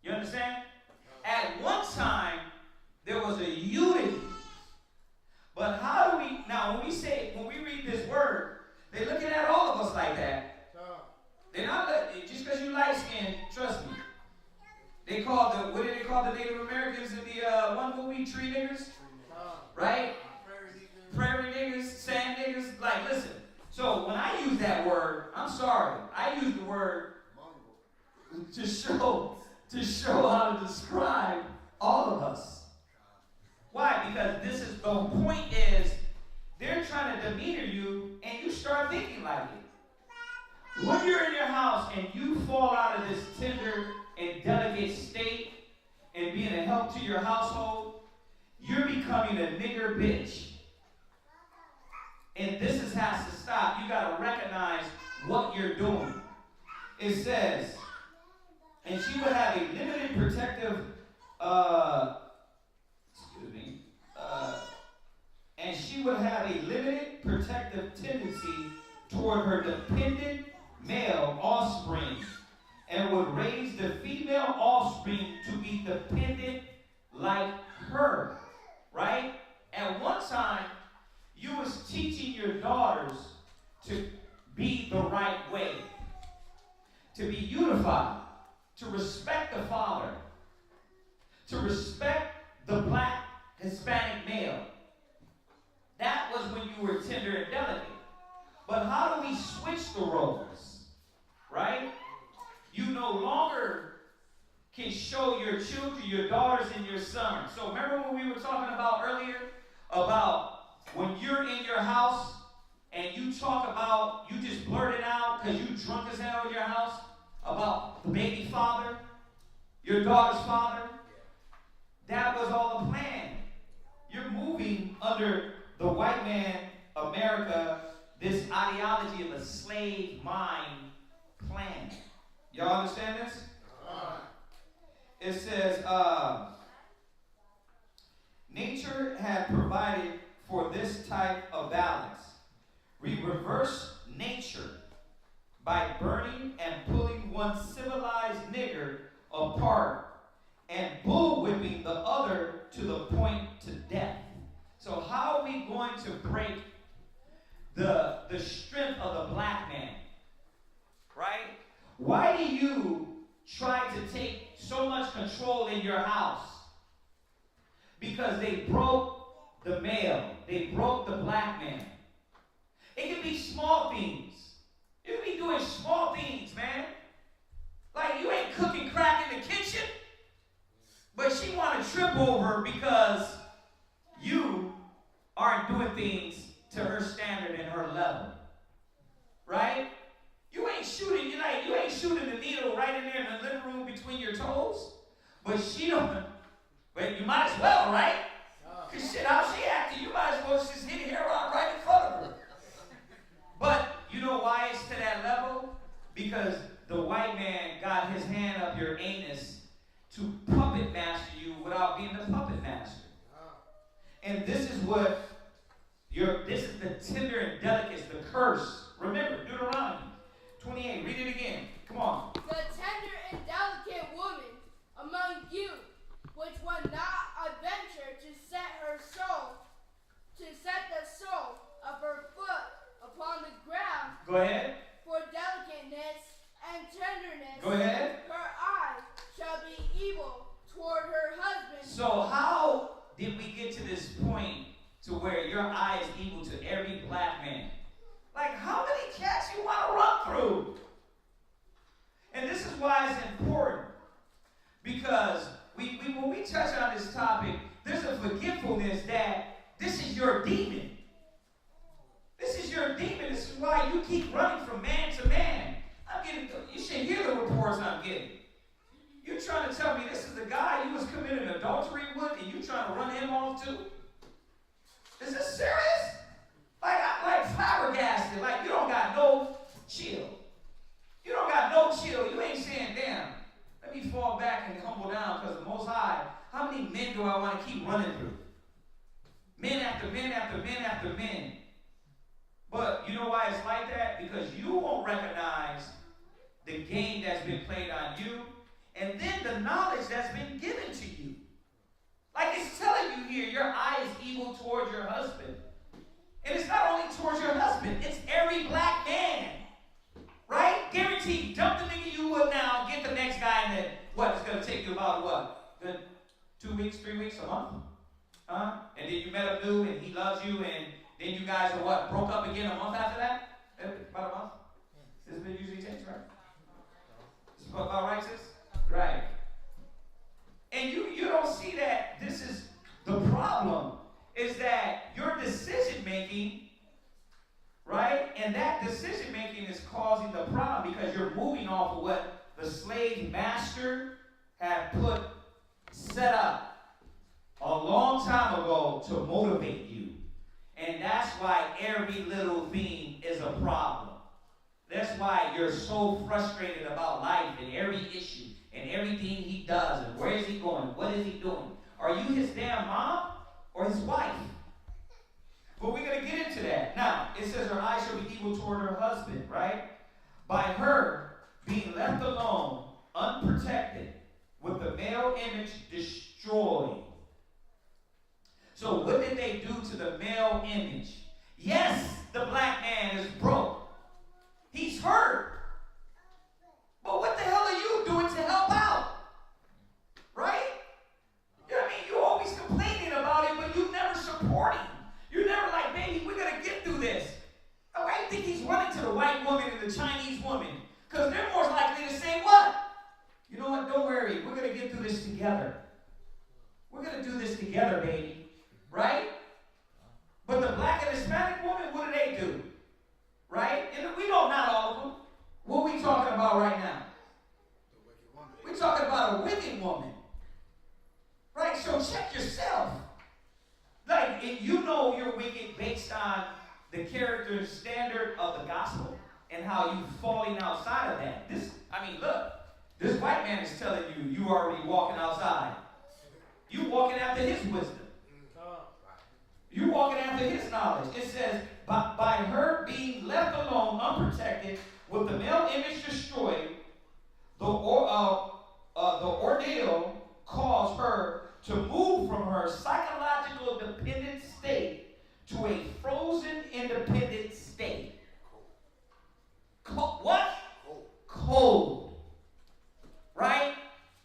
S3: You understand? At one time, there was a unity. But how do we, now when we read this word, they're looking at all of us like that. They're not, just because you light skinned, trust me. What did they call the Native Americans in the one movie, Tree Niggers? Right? Prairie niggers, sand niggers. Like, listen. So when I use that word, I'm sorry. I use the word to show how to describe all of us. Why? Because the point is, they're trying to demeanor you, and you start thinking like it. When you're in your house and you fall out of this tender and delicate state and being a help to your household, you're becoming a nigger bitch. And this has to stop. You got to recognize says, and she would have a limited protective, and she would have a limited protective tendency toward her dependent male offspring, and would raise the female offspring to be dependent like her, right? At one time, you was teaching your daughters to be the right way, to be unified, to respect the father, to respect the black Hispanic male. That was when you were tender and delicate. But how do we switch the roles, right? You no longer can show your children, your daughters, and your sons. So remember when we were talking about earlier about when you're in your house and you talk about, you just blurt it out because you drunk as hell in your house about the baby father, your daughter's father. That was all a plan. You're moving under the white man, America, this ideology of a slave mind plan. Y'all understand this? It says, nature had provided for this type of balance. We reverse nature by burning and pulling one civilized nigger apart and bullwhipping the other to the point to death. So how are we going to break the strength of the black man? Right? Why do you try to take so much control in your house? Because they broke the male. They broke the black man. It can be small things. You can be doing small things, man. Like you ain't cooking crack in the kitchen, but she want to trip over because you aren't doing things to her standard and her level. Right? You ain't shooting, you ain't shooting the needle right in there in the living room between your toes. But she don't, but you might as well, right? Because shit, how she acting, you might as well just hit her right in front of her. But you know why it's to that level? Because the white man got his hand up your anus to puppet master you without being the puppet master. And this is what this is the tender and delicate, the curse. Remember, Deuteronomy 28, read it again. Come on.
S6: The tender and delicate woman among you, which will not adventure to set the sole of her foot upon the ground.
S3: Go ahead.
S6: For delicateness and tenderness.
S3: Go ahead.
S6: Her eye shall be evil toward her husband.
S3: So how did we get to this point to where your eye is evil to every black man? Like, how many cats you want to run through? And this is why it's important. Because when we touch on this topic, there's a forgetfulness that this is your demon. This is your demon. This is why you keep running from man to man. You should hear the reports I'm getting. You trying to tell me this is the guy you was committing adultery with and you trying to run him off too? Is this serious? Like flabbergasted. Like you don't got no chill. You don't got no chill. You ain't saying, damn, let me fall back and humble down because the Most High, how many men do I want to keep running through? Men after men after men after men. But you know why it's like that? Because you won't recognize the game that's been played on you and then the knowledge that's been given to you. Like it's telling you here, your eye is evil towards your husband. And it's not only towards your husband, it's every black man. Right? Guaranteed. Dump the nigga you would now, get the next guy and then what? It's going to take you about what? Good 2 weeks, 3 weeks, a month? And then you met him new and he loves you and then you guys are what? Broke up again a month after that? About a month? This is what it usually takes, right? This is about right, sis? Right. And you don't see that this is the problem, is that your decision making, right? And that decision making is causing the problem because you're moving off of what the slave master had set up a long time ago to motivate you. And that's why every little thing is a problem. That's why you're so frustrated about life and every issue and everything he does and where is he going? What is he doing? Are you his damn mom or his wife? But we're going to get into that. Now, it says her eyes shall be evil toward her husband, right? By her being left alone, unprotected, with the male image destroyed. So what did they do to the male image? Yes, the black man is broke. He's hurt. But what the hell are you doing to help out? Right? You know what I mean? You're always complaining about it, but you never support him. You're never like, baby, we're going to get through this. Oh, I think he's running to the white woman and the Chinese woman. Because they're more likely to say what? You know what? Don't worry. We're going to get through this together. We're going to do this together, baby. Right? But the black and Hispanic woman, what do? Right? And we know not all of them. What are we talking about right now? We're talking about a wicked woman. Right? So check yourself. Like, if you know you're wicked based on the character and standard of the gospel and how you're falling outside of that. Look, this white man is telling you you already walking outside. You walking after his wisdom. You walking after his knowledge. It says, by her being left alone, unprotected, with the male image destroyed, the ordeal caused her to move from her psychological dependent state to a frozen independent state. What? Cold. Right?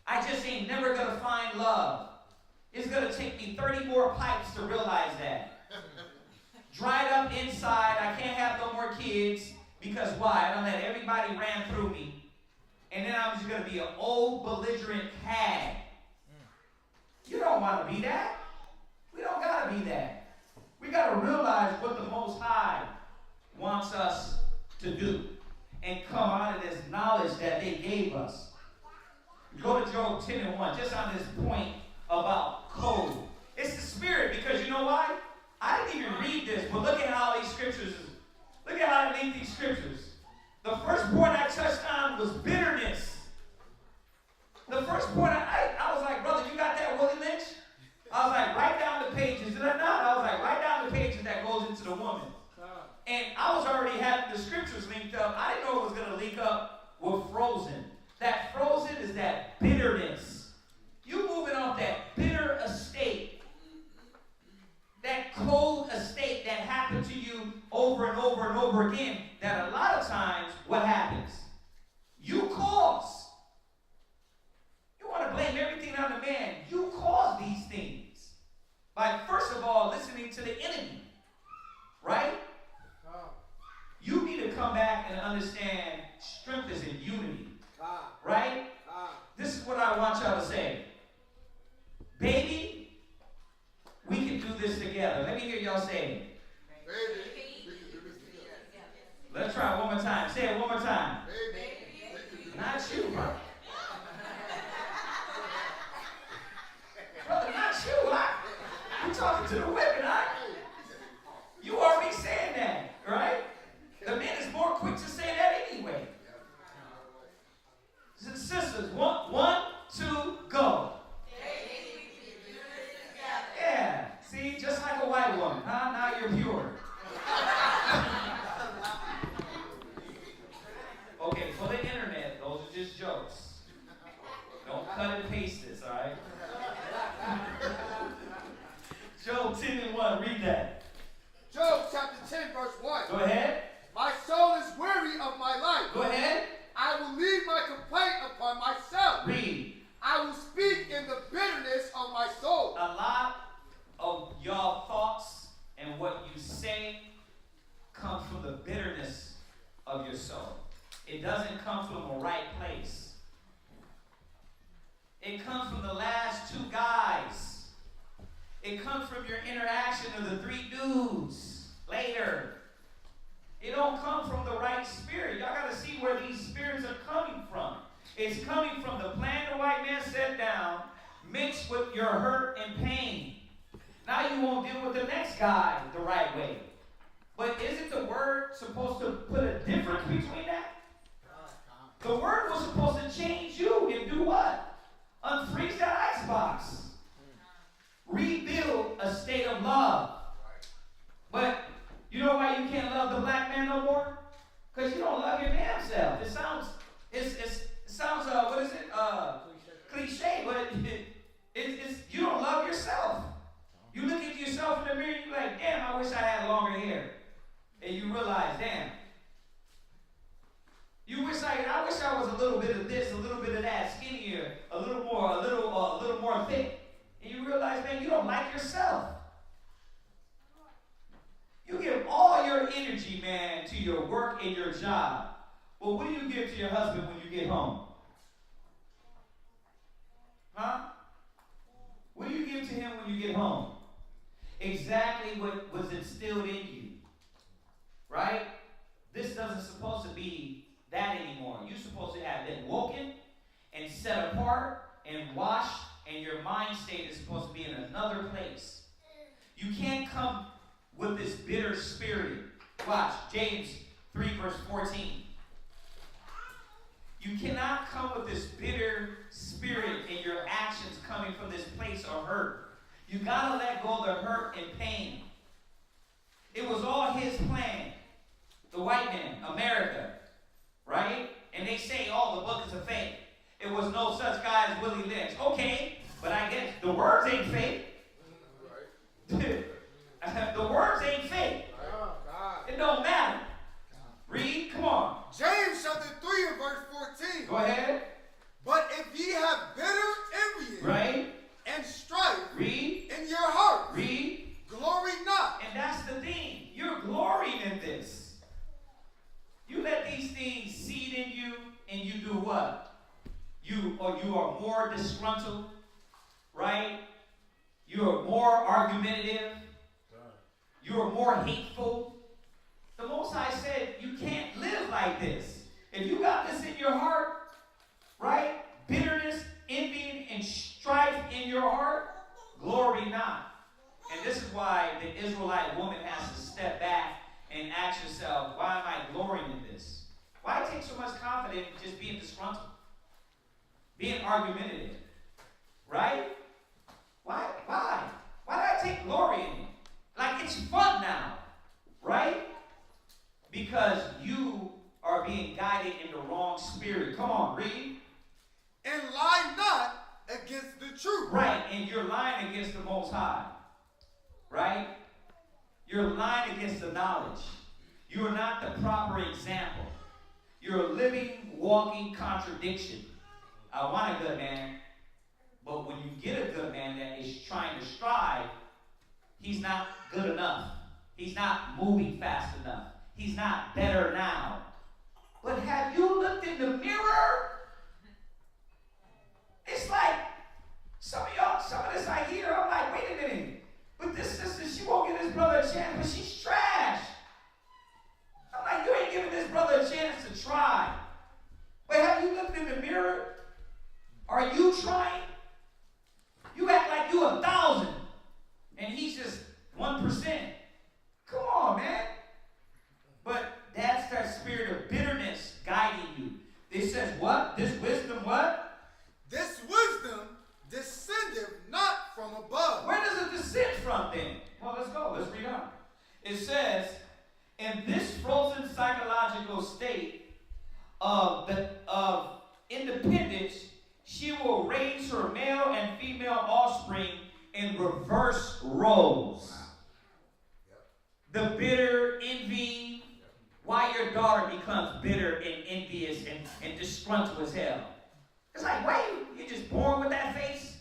S3: I just ain't never going to find love. It's going to take me 30 more pipes to realize that. Dried up inside, I can't have no more kids, because why? I don't let everybody ran through me. And then I'm just going to be an old belligerent hag. You don't want to be that. We don't got to be that. We got to realize what the Most High wants us to do and come out of this knowledge that they gave us. Go to Job 10:1, just on this point about code. It's the spirit, because you know why? I didn't even read this, but look at how these scriptures, look at how I read these scriptures. The first point I touched on was bitterness. The first point I was like, brother, you got that, Willie Lynch? I was like, write down the pages. Did I not? I was like, write down the pages that goes into the woman. And I was already having the scriptures linked up. I didn't know it was going to link up with frozen. That frozen is that bitterness. You moving off that bitter estate. That cold estate that happened to you over and over and over again. That a lot of times, what happens? You cause. You want to blame everything on the man. You cause these things. By, first of all, listening to the enemy. Right? You need to come back and understand strength is in unity. Right? This is what I want y'all to say. Baby, we can do this together. Let me hear y'all say it.
S4: Baby, we can do this together.
S3: Let's try it one more time. Say it one more time.
S4: Baby.
S3: Not you, bro. Brother, not you. I'm talking to the women. You already saying that, right? The man is more quick to say that anyway. Sisters, one, two, go. Yeah. See, just like a white woman, huh? Now you're pure. Okay, for the internet, those are just jokes. Don't cut and paste this, all right? Job 10:1, read that.
S4: Job chapter 10, verse 1.
S3: Go ahead.
S4: My soul is weary of my life.
S3: Go ahead.
S4: I will leave my complaint upon myself.
S3: Read.
S4: I will speak in the bitterness of my soul.
S3: A lot of y'all thoughts and what you say comes from the bitterness of your soul. It doesn't come from a right place. It comes from the last two guys. It comes from your interaction of the three dudes later. It don't come from the right spirit. Y'all got to see where these spirits are coming from. It's coming from the plan the white man set down, mixed with your hurt and pain. Now you won't deal with the next guy the right way. But isn't the word supposed to put a difference between that? The word was supposed to change you and do what? Unfreeze that icebox. Rebuild a state of love. But you know why you can't love the black man no more? Because you don't love your damn self. It sounds, what is it? Cliche, but it's you don't love yourself. You look at yourself in the mirror and you're like, damn, I wish I had longer hair. And you realize, damn. I wish I was a little bit of this, a little bit of that, skinnier, a little more thick. And you realize, man, you don't like yourself. You give all your energy, man, to your work and your job. Well, what do you give to your husband when you get home? Huh? What do you give to him when you get home? Exactly what was instilled in you. Right? This doesn't supposed to be that anymore. You're supposed to have been woken and set apart and washed, and your mind state is supposed to be in another place. You can't come with this bitter spirit. Watch, James 3 verse 14. You cannot come with this bitter spirit in your actions coming from this place of hurt. You gotta let go of the hurt and pain. It was all his plan. The white man, America, right? And they say, oh, the book is a fake. It was no such guy as Willie Lynch. Okay, but I guess the words ain't fake. The words ain't fake. It don't matter. Read, come on.
S2: James chapter 3 and verse 14.
S3: Go ahead.
S2: But if ye have bitter envy,
S3: Right.
S2: and strife,
S3: Read.
S2: in your heart,
S3: Read.
S2: glory not.
S3: And that's the thing. You're glorying in this. You let these things seed in you, and you do what? You are more disgruntled, right? You are more argumentative. You are more hateful. The Most High said you can't live like this. If you got this in your heart, right? Bitterness, envy, and strife in your heart, glory not. And this is why the Israelite woman has to step back and ask yourself, why am I glorying in this? Why take so much confidence in just being disgruntled? Being argumentative. Right? Why? Why do I take glory in it? Like it's fun now. Right? Because you are being guided in the wrong spirit. Come on, read.
S2: And lie not against the truth.
S3: Right, and you're lying against the Most High. Right? You're lying against the knowledge. You are not the proper example. You're a living, walking contradiction. I want a good man, but when you get a good man that is trying to strive, he's not good enough. He's not moving fast enough. He's not better now. But have you looked in the mirror? It's like some of this I hear, I'm like, wait a minute. But this sister, she won't give this brother a chance, but she's trash. I'm like, you ain't giving this brother a chance to try. But have you looked in the mirror? Are you trying? You act like you 1,000, and he's just 1%. Come on, man. But that's that spirit of bitterness guiding you. It says what? This wisdom what?
S2: This wisdom descendeth not from above.
S3: Where does it descend from then? Well, let's go. Let's read on. It says, in this frozen psychological state of independence, she will raise her male and female offspring in reverse roles. Wow. Yep. The bitter envy, why your daughter becomes bitter and envious and disgruntled as hell. It's like, why you just born with that face?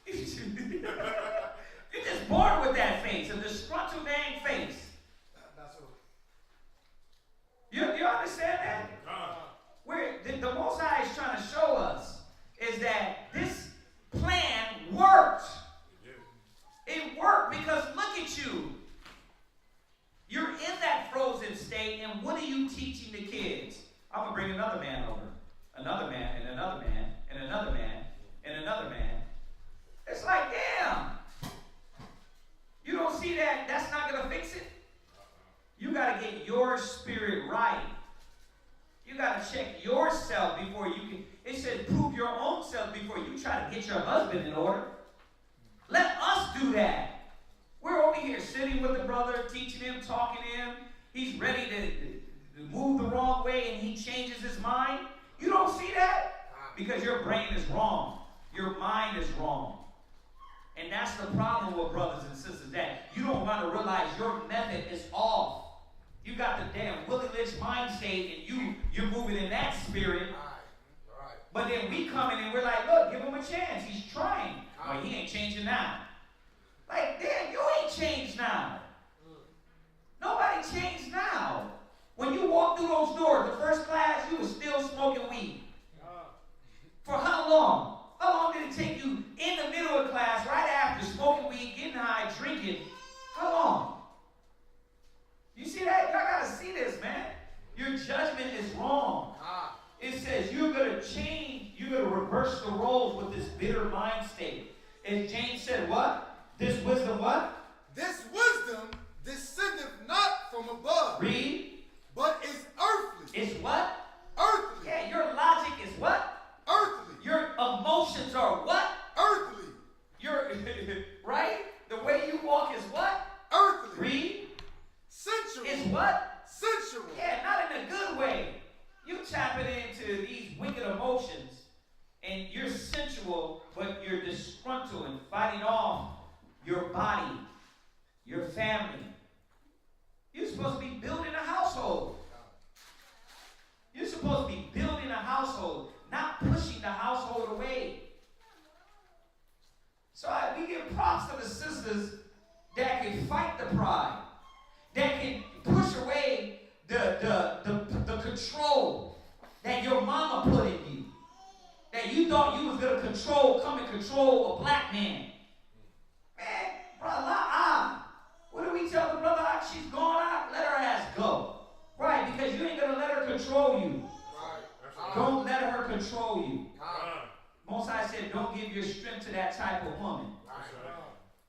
S3: You're just born with that face, a disgruntled dang face. You understand that? Where the Most High is trying to show us is that this plan worked. It worked because look at you. You're in that frozen state, and what are you teaching the kids? I'm going to bring another man over. Another man, and another man, and another man, and another man. It's like, damn. You don't see that? That's not going You got to get your spirit right. You got to check yourself before you can. It says prove your own self before you try to get your husband in order. Let us do that. We're over here sitting with the brother, teaching him, talking to him. He's ready to move the wrong way and he changes his mind. You don't see that? Because your brain is wrong. Your mind is wrong. And that's the problem with brothers and sisters, that you don't want to realize your method is off. You got the damn Willie Lynch mind state and you're moving in that spirit.
S4: Right.
S3: But then we come in and we're like, look, give him a chance. He's trying. But he ain't changing now. Like, damn, you ain't changed now. Nobody changed now. When you walk through those doors, the first class, you was still smoking weed. For how long? How long did it take you in the middle of class, right after, smoking weed, getting high, drinking? How long? You see that? Y'all gotta see this, man. Your judgment is wrong. It says you're gonna change, you're gonna reverse the roles with this bitter mind state. And James said what? This wisdom what?
S2: This wisdom descendeth not from above.
S3: Read.
S2: But is earthly.
S3: It's what?
S2: Earthly.
S3: Yeah, your logic is what?
S2: Earthly.
S3: Your emotions are what?
S2: Earthly.
S3: Your right? The way you walk is what?
S2: Earthly.
S3: Read.
S2: Sensual.
S3: Is what?
S2: Sensual.
S3: Yeah, not in a good way. You tapping into these wicked emotions and you're sensual, but you're disgruntled and fighting off your body, your family. You're supposed to be building a household. You're supposed to be building a household, not pushing the household away. So we give props to the sisters that can fight the pride, that can push away the control that your mama put in you, that you thought you was going to come and control a black man. Man, brother, what do we tell the brother? She's gone out, let her ass go. Right, because you ain't going to let her control you.
S4: Right.
S3: Don't let her control you. Most High said, don't give your strength to that type of woman.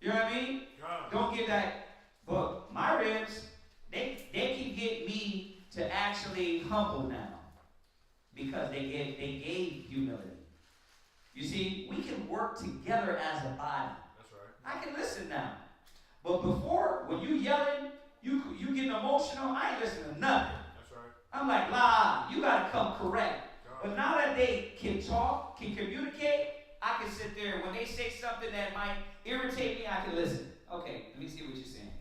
S3: You know what I mean? Don't give that. But my ribs, they can get me to actually humble now. Because they gave humility. You see, we can work together as a body.
S2: That's right.
S3: I can listen now. But before, when you yelling, you getting emotional, I ain't listening to nothing.
S2: That's right.
S3: I'm like, you gotta come correct. But now that they can talk, can communicate, I can sit there. When they say something that might irritate me, I can listen. Okay, let me see what you're saying.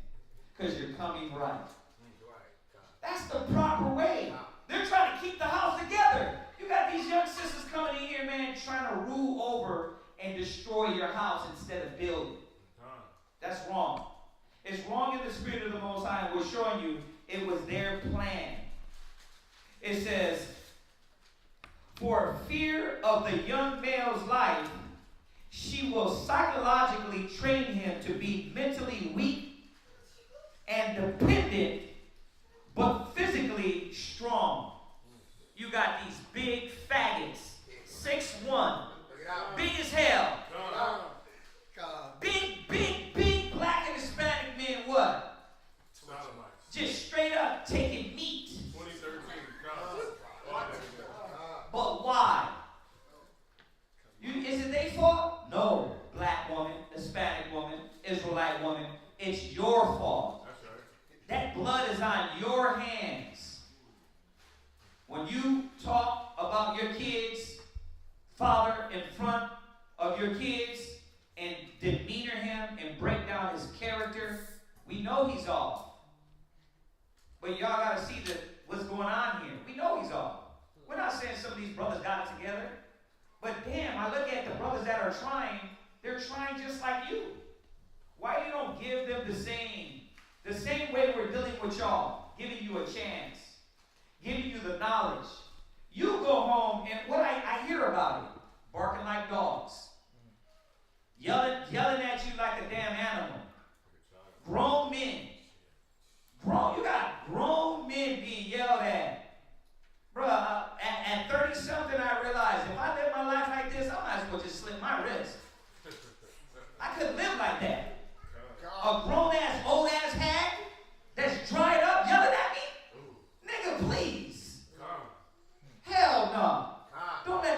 S3: Because you're coming right. That's the proper way. They're trying to keep the house together. You got these young sisters coming in here, man, trying to rule over and destroy your house instead of building. That's wrong. It's wrong in the spirit of the Most High, and we're showing you it was their plan. It says, for fear of the young male's life, she will psychologically train him to be mentally weak and dependent, but physically strong. You got these big faggots, 6'1", big as hell. Big black and Hispanic men, what? Just straight up taking meat.
S2: 2013.
S3: But why? Is it their fault? No. Black woman, Hispanic woman, Israelite woman, it's your fault.
S2: That's right.
S3: That blood is on your hands. When you talk about your kids, father, in front of your kids, and demeanor him and break down his character, we know he's off. But y'all got to see what's going on here. We know he's off. We're not saying some of these brothers got it together. But damn, I look at the brothers that are trying, they're trying just like you. Why you don't give them the same way we're dealing with y'all, giving you a chance, giving you the knowledge. You go home and what I hear about it, barking like dogs. Yelling at you like a damn animal. Grown men. You got grown men being yelled at. Bruh, at 30-something, I realized if I live my life like this, I might as well just slit my wrist. I couldn't live like that. A grown-ass, old-ass hag that's dried up, yelling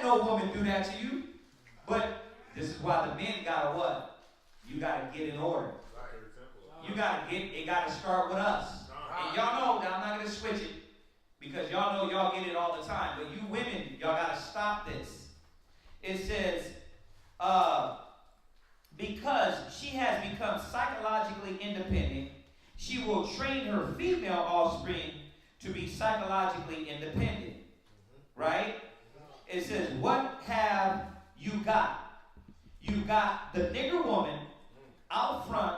S3: no woman do that to you. But this is why the men gotta what? You gotta get in order. You gotta it gotta start with us. And y'all know that I'm not gonna switch it because y'all know y'all get it all the time. But you women, y'all gotta stop this. It says, because she has become psychologically independent, she will train her female offspring to be psychologically independent. Right? It says, what have you got? You got the nigger woman out front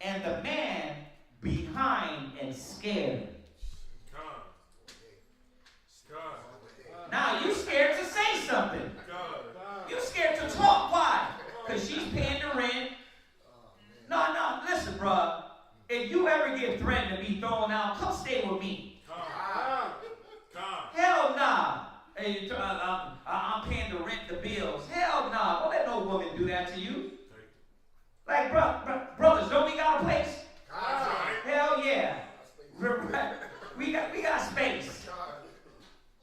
S3: and the man behind and scared. Now you scared to say something. You scared to talk. Why? Because she's paying the rent. No, listen, bruh. If you ever get threatened to be thrown out, come stay with me. Hell nah. Hey, I'm paying the rent, the bills. Hell nah. Don't let no woman do that to you. Like, brothers, don't we got a place? Hell yeah. We got space.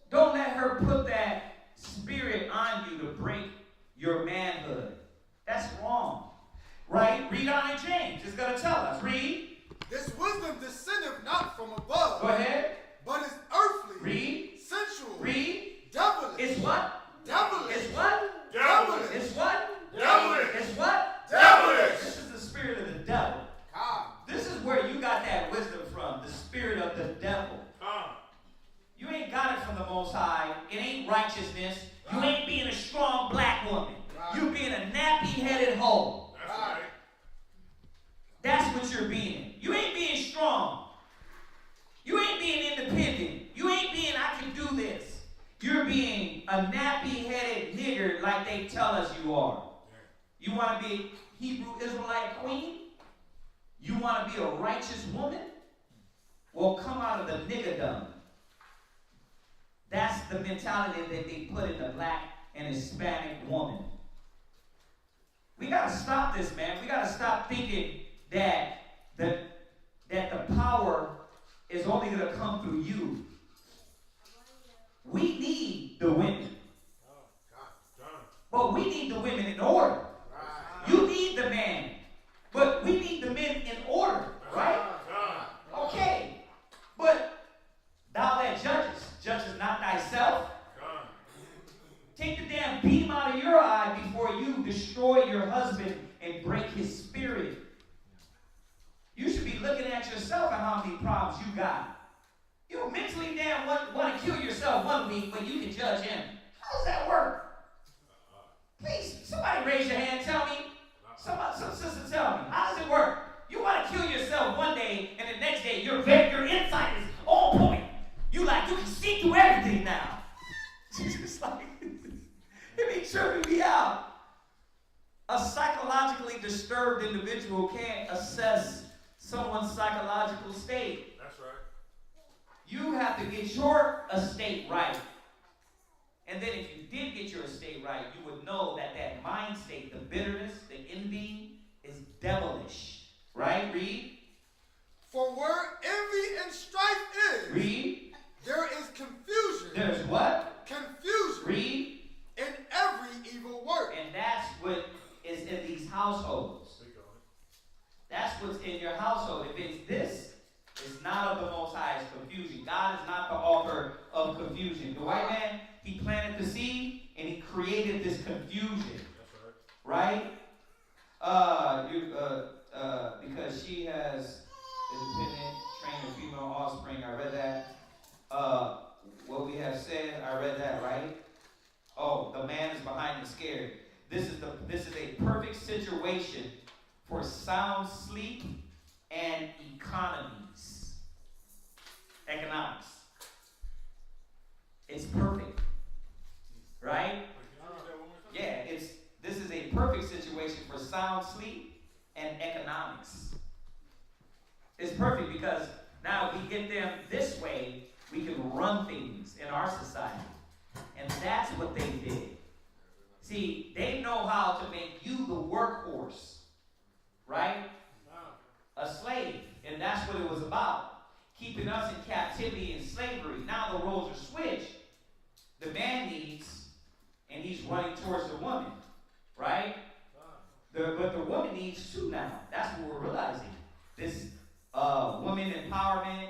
S3: Don't let her put that spirit on you to break your manhood. That's wrong. Right? Read on in James. It's going to tell us. Read.
S2: This wisdom descendeth not from above.
S3: Go ahead.
S2: But is earthly.
S3: Read.
S2: Sensual.
S3: Read.
S2: Devilish.
S3: It's what?
S2: Devilish.
S3: It's what?
S2: Devilish.
S3: It's what?
S2: Devilish.
S3: It's what?
S2: Devilish.
S3: This is the spirit of the devil. This is where you got that wisdom from. The spirit of the devil. You ain't got it from the Most High. It ain't righteousness. You ain't being a strong black woman. You being a nappy-headed hoe.
S2: That's right.
S3: That's what you're being. You ain't being strong. You ain't being independent. You ain't being, I can do this. You're being a nappy-headed nigger like they tell us you are. You want to be a Hebrew Israelite queen? You want to be a righteous woman? Well, come out of the niggerdom. That's the mentality that they put in the black and Hispanic woman. We got to stop this, man. We got to stop thinking that the power is only going to come through you. We need the women. But we need the women in order. You need the man. But we need the men in order, right? Okay. But thou that judges not thyself. Take the damn beam out of your eye before you destroy your husband and break his spirit. You should be looking at yourself and how many problems you got. You mentally damn want to kill yourself 1 week, but you can judge him. How does that work? Please, somebody raise your hand. Tell me. Some sister tell me. How does it work? You want to kill yourself one day, and the next day your insight is on point. You can see through everything now. It's like, it be tripping me out. A psychologically disturbed individual can't assess someone's psychological state.
S2: That's right.
S3: You have to get your estate right. And then if you did get your estate right, you would know that mind state, the bitterness, the envy, is devilish. Right? Read.
S2: For where envy and strife is,
S3: read.
S2: There is confusion.
S3: There's what?
S2: Confusion.
S3: Read.
S2: In every evil work.
S3: And that's what is in these households. That's what's in your household. If it's this, it's not of the Most High, it's confusion. God is not the author of confusion. The white man, he planted the seed and he created this confusion. That's right. Because she has independent, trained female offspring. I read that. What we have said, I read that, right? Oh, the man is behind and scared. This is a perfect situation for sound sleep and economics. It's perfect, right? Yeah, this is a perfect situation for sound sleep and economics. It's perfect because now if we get them this way, we can run things in our society. And that's what they did. See, they know how to make you the workhorse, right? A slave. And that's what it was about. Keeping us in captivity and slavery. Now the roles are switched. The man needs, and he's running towards the woman, right? But the woman needs two now. That's what we're realizing. This woman empowerment,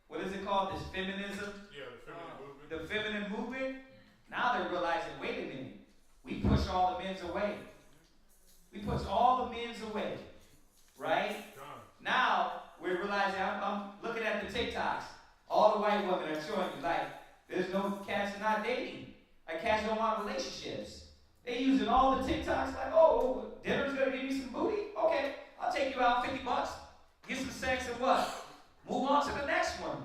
S3: what is it called? This feminism?
S2: Yeah, the feminine movement.
S3: The feminine movement. Now they're realizing, wait a minute. We push all the men's away. We push all the men's away, right? Now we're realizing, I'm looking at the TikToks. All the white women are showing you, like, there's no cats not dating. Like, cats don't want relationships. They using all the TikToks like, oh, dinner's gonna give me some booty? Okay, I'll take you out $50, get some sex and what? Move on to the next one.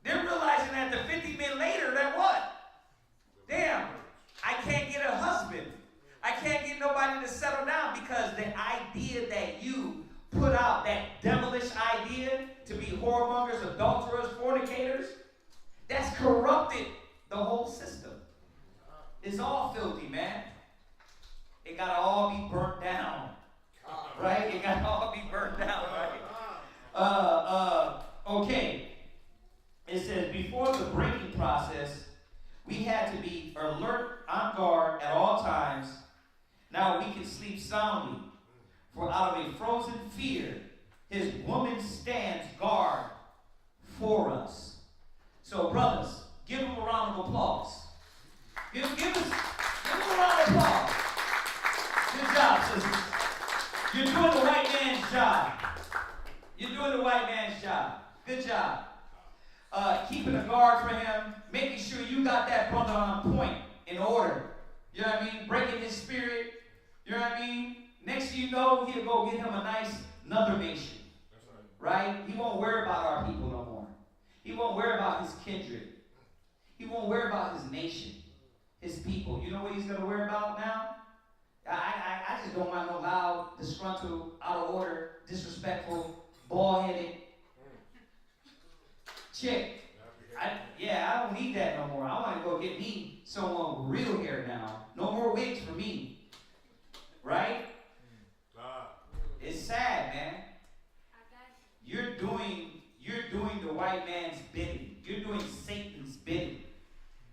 S3: They're realizing that the 50 men later that what? Damn, I can't get a husband. I can't get nobody to settle down because the idea that you put out, that devilish idea to be whoremongers, adulterers, fornicators, that's corrupted the whole system. It's all filthy, man. It gotta all be burnt down, right? It gotta all be burnt down, right? Okay. It says, before the breaking process, we had to be alert, on guard at all times. Now we can sleep soundly. For out of a frozen fear, his woman stands guard for us. So, brothers, give him a round of applause. Give him a round of applause. Good job, sisters. You're doing the white man's job. You're doing the white man's job. Good job. Keeping a guard for him, making sure you got that brother on point, in order. You know what I mean? Breaking his spirit. You know what I mean? Next thing you know, he'll go get him a nice another nation. That's right. Right? He won't worry about our people no more. He won't worry about his kindred. He won't worry about his nation, his people. You know what he's going to worry about now? I just don't want no loud, disgruntled, out of order, disrespectful, bald-headed chick. I don't need that no more. I want to go get me someone with real hair now. No more wigs for me. Right? It's sad, man. You're doing the white man's bidding. You're doing Satan's bidding.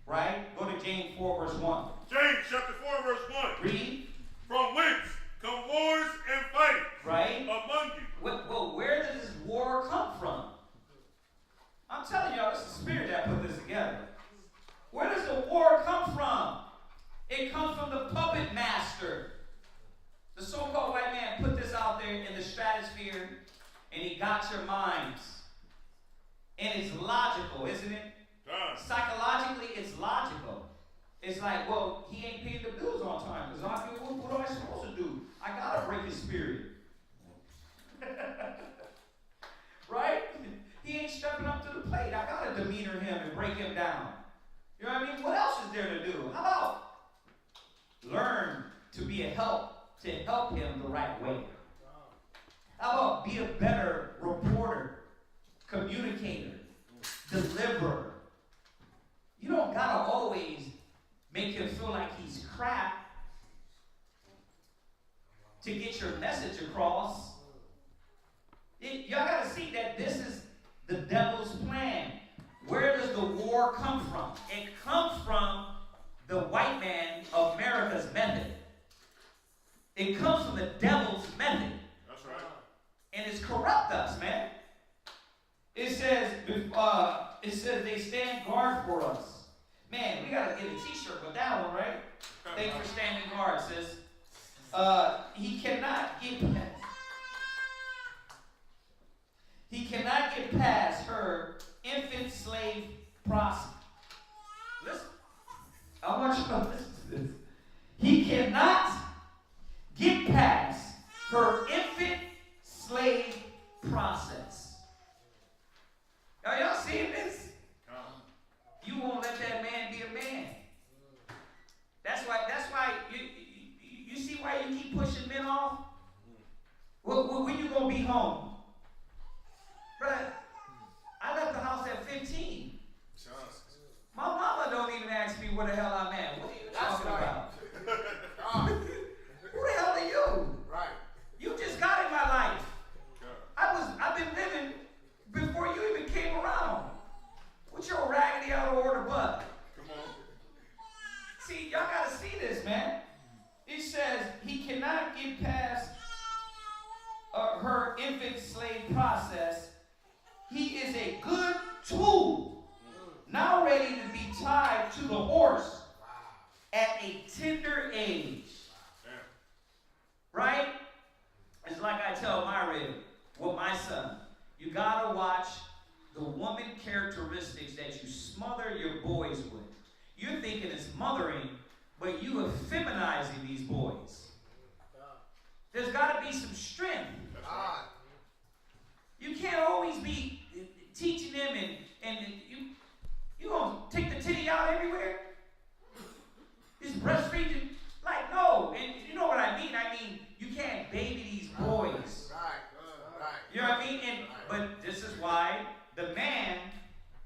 S3: Right? Go to James 4, verse 1.
S2: James chapter 4, verse 1.
S3: Read.
S2: From whence come wars and fighting,
S3: right,
S2: among you.
S3: Well, where does this war come from? I'm telling y'all, it's the Spirit that put this together. Where does the war come from? It comes from the puppet master. The so-called white man put this out there in the stratosphere, and he got your minds. And it's logical, isn't it? Psychologically, it's logical. It's like, well, he ain't paying the bills on time. Because what am I supposed to do? I got to break his spirit. Right? He ain't stepping up to the plate. I got to demeanor him and break him down. You know what I mean? What else is there to do? How about learn to be a help, to help him the right way? How about be a better reporter, communicator, deliverer? You don't got to always make him feel like he's crap to get your message across. Y'all got to see that this is the devil's plan. Where does the war come from? It comes from the white man of America's method. It comes from the devil's method.
S2: That's right.
S3: And it's corrupt us, man. It says they stand guard for us. Man, we gotta get a t-shirt with that one, right? Thanks for standing guard, sis. He cannot get past her infant slave process. Listen, I want you to listen to this. He cannot get past her infant slave process. Are y'all seeing this? You won't let that man be a man. That's why you see why you keep pushing men off? When you gonna be home? Bruh, I left the house at 15. see, y'all gotta see this, man. It says he cannot get past her infant slave process. He is a good tool, now ready to be tied to the horse at a tender age. Right? It's like I tell my son, you gotta watch the woman characteristics that you smother your boys with. You're thinking it's mothering, but you are feminizing these boys. There's got to be some strength. You can't always be teaching them and you gonna take the titty out everywhere? Just breastfeeding? Like, no. And you know what I mean? I mean, you can't baby these boys. You know what I mean? But this is why the man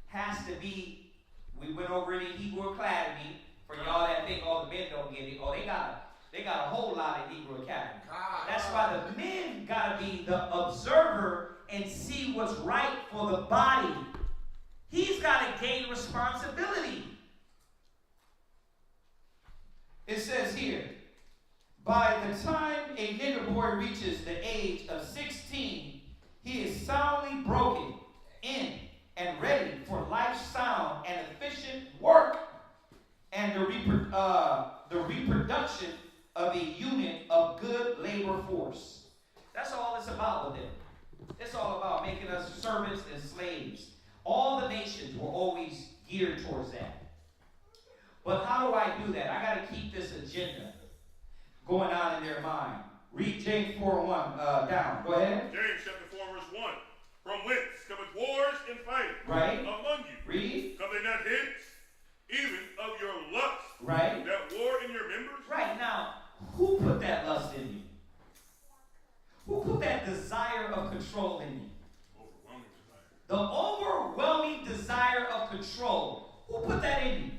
S3: has to be, we went over it in Hebrew Academy, for y'all that think all the men don't get it. Oh, they got a whole lot in Hebrew Academy. That's why the men got to be the observer and see what's right for the body. He's got to gain responsibility. It says here, by the time a nigger boy reaches the age of 16, he is soundly broken in and ready for life's sound and efficient work and the reproduction of a unit of good labor force. That's all it's about with it. It's all about making us servants and slaves. All the nations were always geared towards that. But how do I do that? I got to keep this agenda going on in their mind. Read James 4:1 down. Go ahead.
S2: James chapter 4, verse 1. From whence cometh wars and fighting
S3: Right.
S2: among you?
S3: Read.
S2: Come they not hence, even of your lust,
S3: Right.
S2: that war in your members?
S3: Right. Now, who put that lust in you? Who put that desire of control in you?
S2: Overwhelming desire.
S3: The overwhelming desire of control. Who put that in you?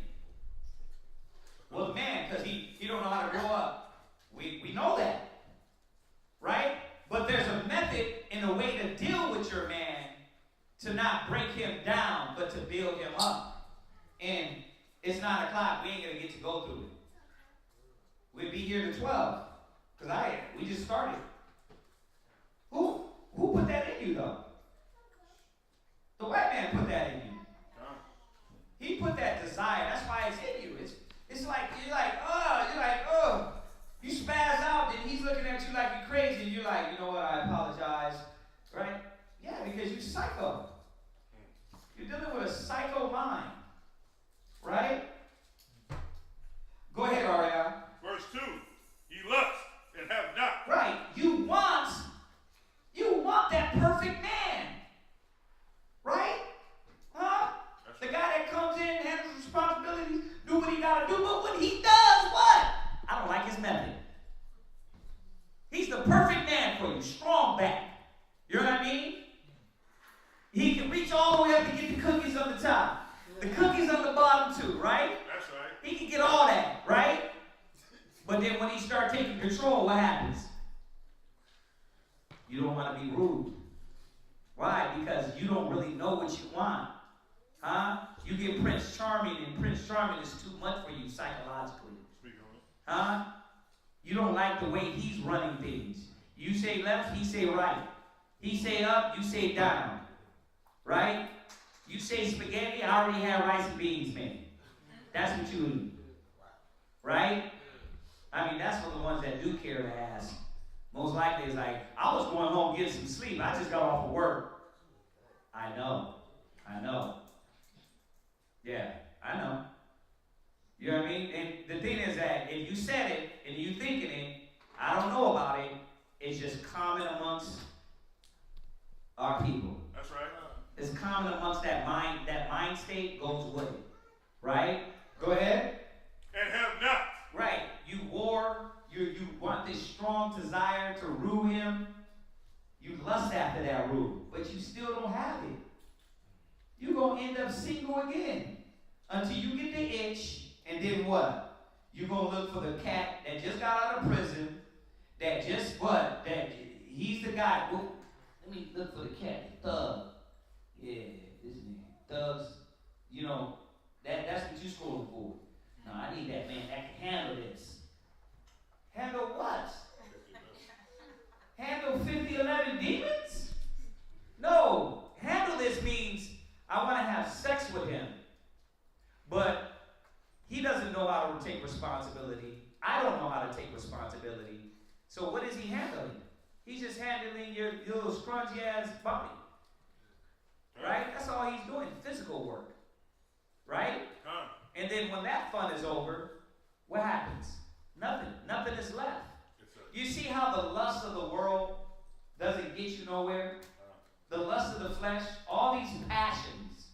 S3: Well, the man, because he don't know how to grow up. We know that. Right? But there's a method and a way to deal with your man to not break him down, but to build him up. And it's 9 o'clock. We ain't going to get to go through it. We'll be here to 12. Because we just started. Who put that in you, though? The white man put that in you. He put that desire. That's why it's in you. It's like, you're like, you spaz out, and he's looking at you like you're crazy, and you're like, you know what, I apologize. Right? Yeah, because you're psycho. You're dealing with a psycho mind. Right? Go ahead, Ariel.
S2: Verse 2. Ye lust and have not.
S3: Right. You want that perfect man. Right? Huh? The guy that comes in, handles responsibilities, do what he gotta do, but when he does what? I don't like his method. He's the perfect man for you, strong back. You know what I mean? He can reach all the way up and get the cookies on the top. The cookies on the bottom too, right?
S2: That's right.
S3: He can get all that, right? But then when he starts taking control, what happens? You don't want to be rude. Why? Because you don't really know what you want. Huh? You get Prince Charming, and Prince Charming is too much for you psychologically.
S2: Speak on it.
S3: Huh? You don't like the way he's running things. You say left, he say right. He say up, you say down. Right? You say spaghetti, I already have rice and beans, man. That's what you eat. Right? I mean, that's for the ones that do care to ask. Most likely it's like, I was going home getting some sleep. I just got off of work. I know. Yeah, I know. You know what I mean? And the thing is that if you said it and you thinking it, I don't know about it, it's just common amongst our people.
S2: That's right.
S3: It's common amongst that mind state goes with it. Right? Go ahead.
S2: And have not.
S3: Right. You want this strong desire to rule him. You lust after that rule, but you still don't have it. You're going to end up single again until you get the itch, and then what? You're going to look for the cat that just got out of prison, that just what? That he's the guy. Well, let me look for the cat. Thug. Yeah, this name. Thugs. You know, that's what you're scrolling for. No, I need that man that can handle this. Handle what? Handle 50, 11 demons? No. Handle this means I want to have sex with him. But he doesn't know how to take responsibility. I don't know how to take responsibility. So what is he handling? He's just handling your little scrunchy ass body. Right? That's all he's doing. Physical work. Right? And then when that fun is over, what happens? Nothing. Nothing is left. You see how the lust of the world doesn't get you nowhere? The lust of the flesh, all these passions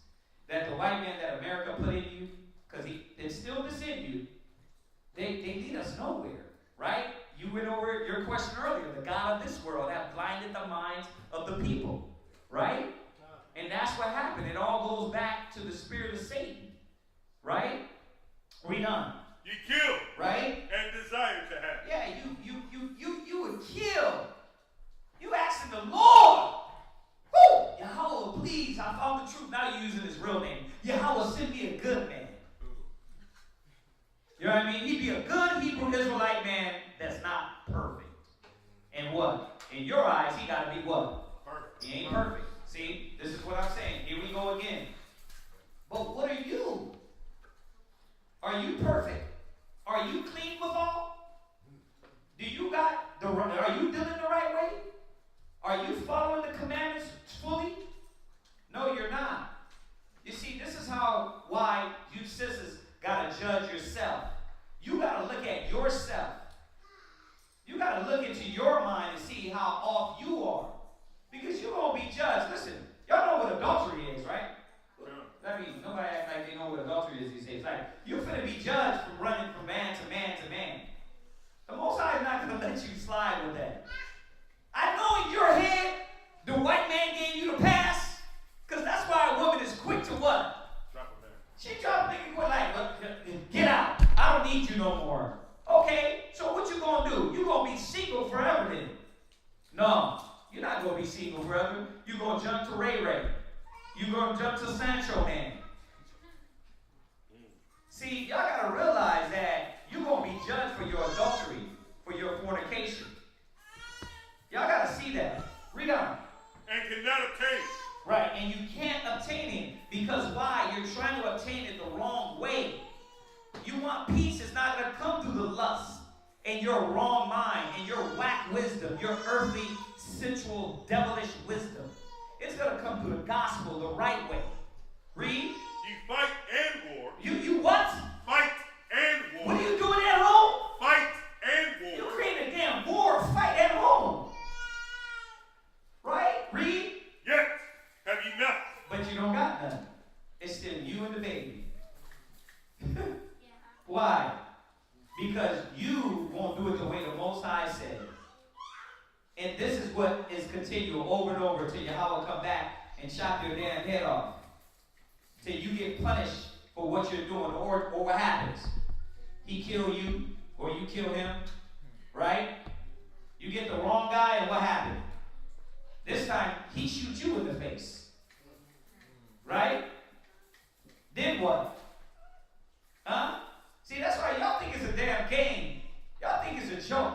S3: that the white man, that America put in you, because it instilled this in you, they lead us nowhere, right? You went over your question earlier. The God of this world have blinded the minds of the people, right? And that's what happened. It all goes back to the spirit of Satan, right? Read on.
S2: You kill,
S3: right?
S2: And desire to have.
S3: Yeah, you would kill. You asking the Lord. Woo! Yahweh, please, I found the truth. Now you're using his real name. Yahweh, send me a good man. You know what I mean? He'd be a good Hebrew Israelite man that's not perfect. And what? In your eyes, he got to be what?
S2: Perfect.
S3: He ain't perfect. See, this is what I'm saying. Here we go again. But what are you? Are you perfect? Are you clean with all? Do you got the? Are you doing the right way? Are you following the commandments fully? No, you're not. You see, this is why you sisters gotta judge yourself. You gotta look at yourself. You gotta look into your mind and see how off you are, because you're gonna be judged. Listen, y'all know what adultery is, right? I mean, nobody act like they know what adultery is these days. Like, you're finna be judged from running from man to man to man. The Most High is not gonna let you slide with that. I know in your head, the white man gave you the pass, because that's why a woman is quick to what?
S2: Drop a man.
S3: She dropped a nigga quick like, get out. I don't need you no more. Okay, so what you gonna do? You gonna be single forever then? No, you're not gonna be single forever. You gonna jump to Ray Ray. You're going to jump to Sancho Man. See, y'all got to realize that you're going to be judged for your adultery, for your fornication. Y'all got to see that. Read on.
S2: And cannot obtain.
S3: Right, and you can't obtain it because why? You're trying to obtain it the wrong way. You want peace, it's not going to come through the lust and your wrong mind and your whack wisdom, your earthly, sensual, devilish wisdom. It's going to come through the gospel the right way. Read.
S2: You fight and war.
S3: You what?
S2: Fight and war.
S3: What are you doing at home?
S2: Fight and war.
S3: You create a damn war, fight at home. Right? Read.
S2: Yet have you not.
S3: But you don't got none. It's still you and the baby. Why? Because you won't do it the way the Most High said. And this is what is continual over and over till Yahweh come back and chop your damn head off. Till you get punished for what you're doing or what happens. He kill you or you kill him, right? You get the wrong guy and what happened? This time, he shoots you in the face. Right? Then what? Huh? See, that's why y'all think it's a damn game. Y'all think it's a joke.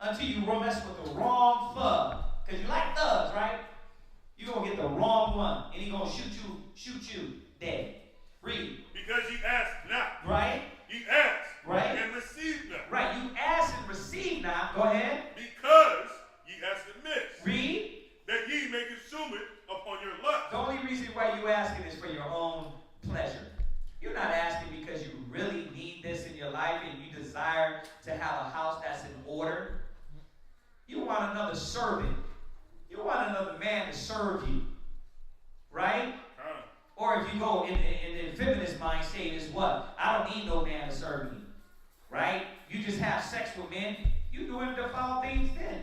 S3: Until you mess with the wrong thug. Because you like thugs, right? You're going to get the wrong one. And he's going to shoot you dead. Read.
S2: Because you ask not.
S3: Right?
S2: You ask.
S3: Right?
S2: And receive not.
S3: Right. You ask and receive not. Go ahead.
S2: Because ye ask amiss.
S3: Read.
S2: That ye may consume it upon your lust.
S3: The only reason why you asking is for your own pleasure. You're not asking because you really need this in your life and you desire to have a house that's in order. You want another servant. You want another man to serve you. Right? Or if you go in the feminist mind state is what? I don't need no man to serve me. Right? You just have sex with men. You doing the foul things then.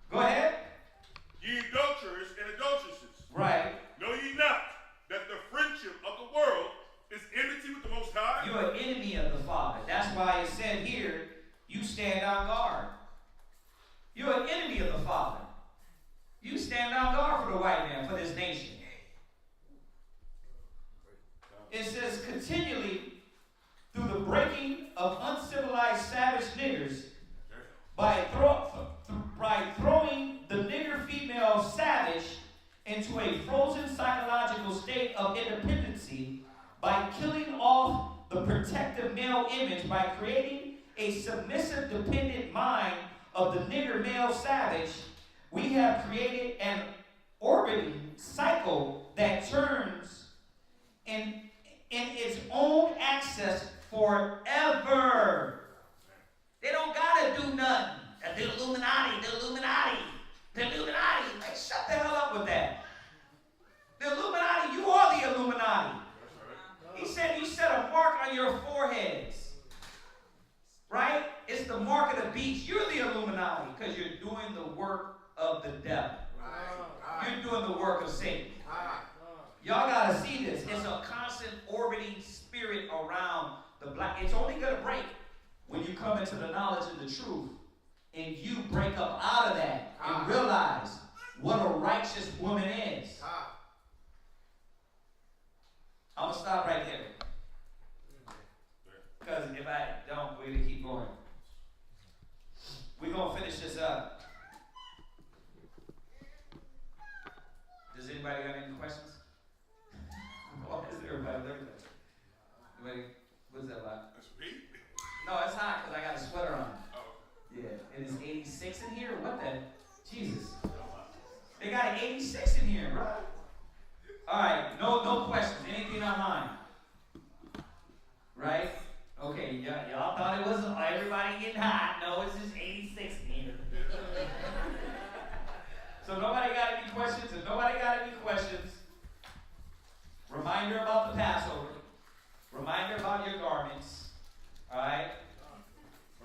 S3: Go ahead.
S2: Ye adulterers and adulteresses.
S3: Right.
S2: Know ye not that the friendship of the world is enmity with the Most High?
S3: You're an enemy of the Father. That's why it said here, you stand on guard. You're an enemy of the Father. You stand on guard for the white man, for this nation. It says continually the breaking of uncivilized savage niggers by throwing the nigger female savage into a frozen psychological state of independency, by killing off the protective male image, by creating a submissive dependent mind of the nigger male savage, we have created an orbiting cycle that turns in its own axis forever. They don't gotta do nothing. The Illuminati. Like, shut the hell up with that. The Illuminati, you are the Illuminati. He said he set a mark on your foreheads. Right? It's the mark of the beast. You're the Illuminati because you're doing the work of the devil. You're doing the work of Satan. Y'all gotta see this. It's a constant orbiting spirit around the black. It's only gonna break when you come into the knowledge of the truth and you break up out of that and realize what a righteous woman is. I'm gonna stop right there. Because if I don't, we're gonna keep going. We're gonna finish this up. Does anybody got any questions? Why is everybody looking at me? Anybody, what's that about?
S2: That's me.
S3: No, it's hot because I got a sweater on.
S2: Oh.
S3: Yeah, and it's 86 in here? What the? Jesus. They got an 86 in here, bro. All right, no questions. Anything online? Right? Okay, y'all thought it was everybody getting hot. No, it's just 86 in here. So nobody got any questions? If nobody got any questions, reminder about the Passover. Reminder about your garments. All right?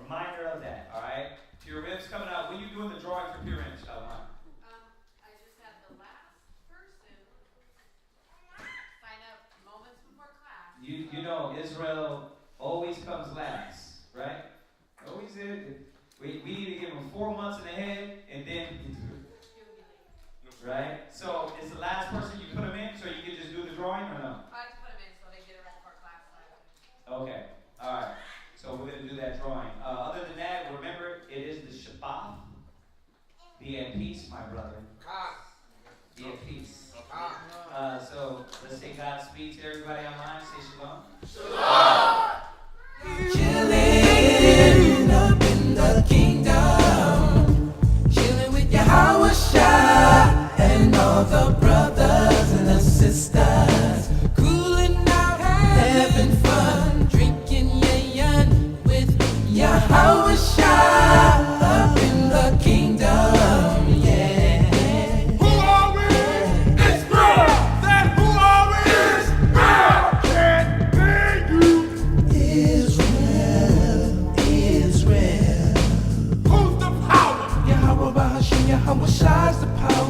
S3: Reminder of that. All right? Pure Ribs coming out. When are you doing the drawing for Pure Ribs, Shalimar?
S8: I just had the last person sign up moments before class.
S3: You know, Israel always comes last, right? Always is. We need to give them 4 months in ahead, and then, right? So, is the last person you put them in, so you can just do the drawing, or no?
S8: I have to put them in so they get it right before class.
S3: Okay, all right. So we're going to do that drawing. Other than that, remember, it is the Shabbat. Be at peace, my brother. Be at peace. So let's say Godspeed to everybody online. Say shalom.
S1: Shalom. Chilling up in the kingdom, chilling with Yahweh Shai and all the brothers and the sisters, cooling out, having fun, drinking yayan with Yahweh Shai up in the kingdom, yeah.
S2: Who are we? Israel. Then who are we? Israel. Can't hear you.
S1: Israel.
S2: Who's the power?
S1: Yahweh Bahashim, Yahweh Shai's the power.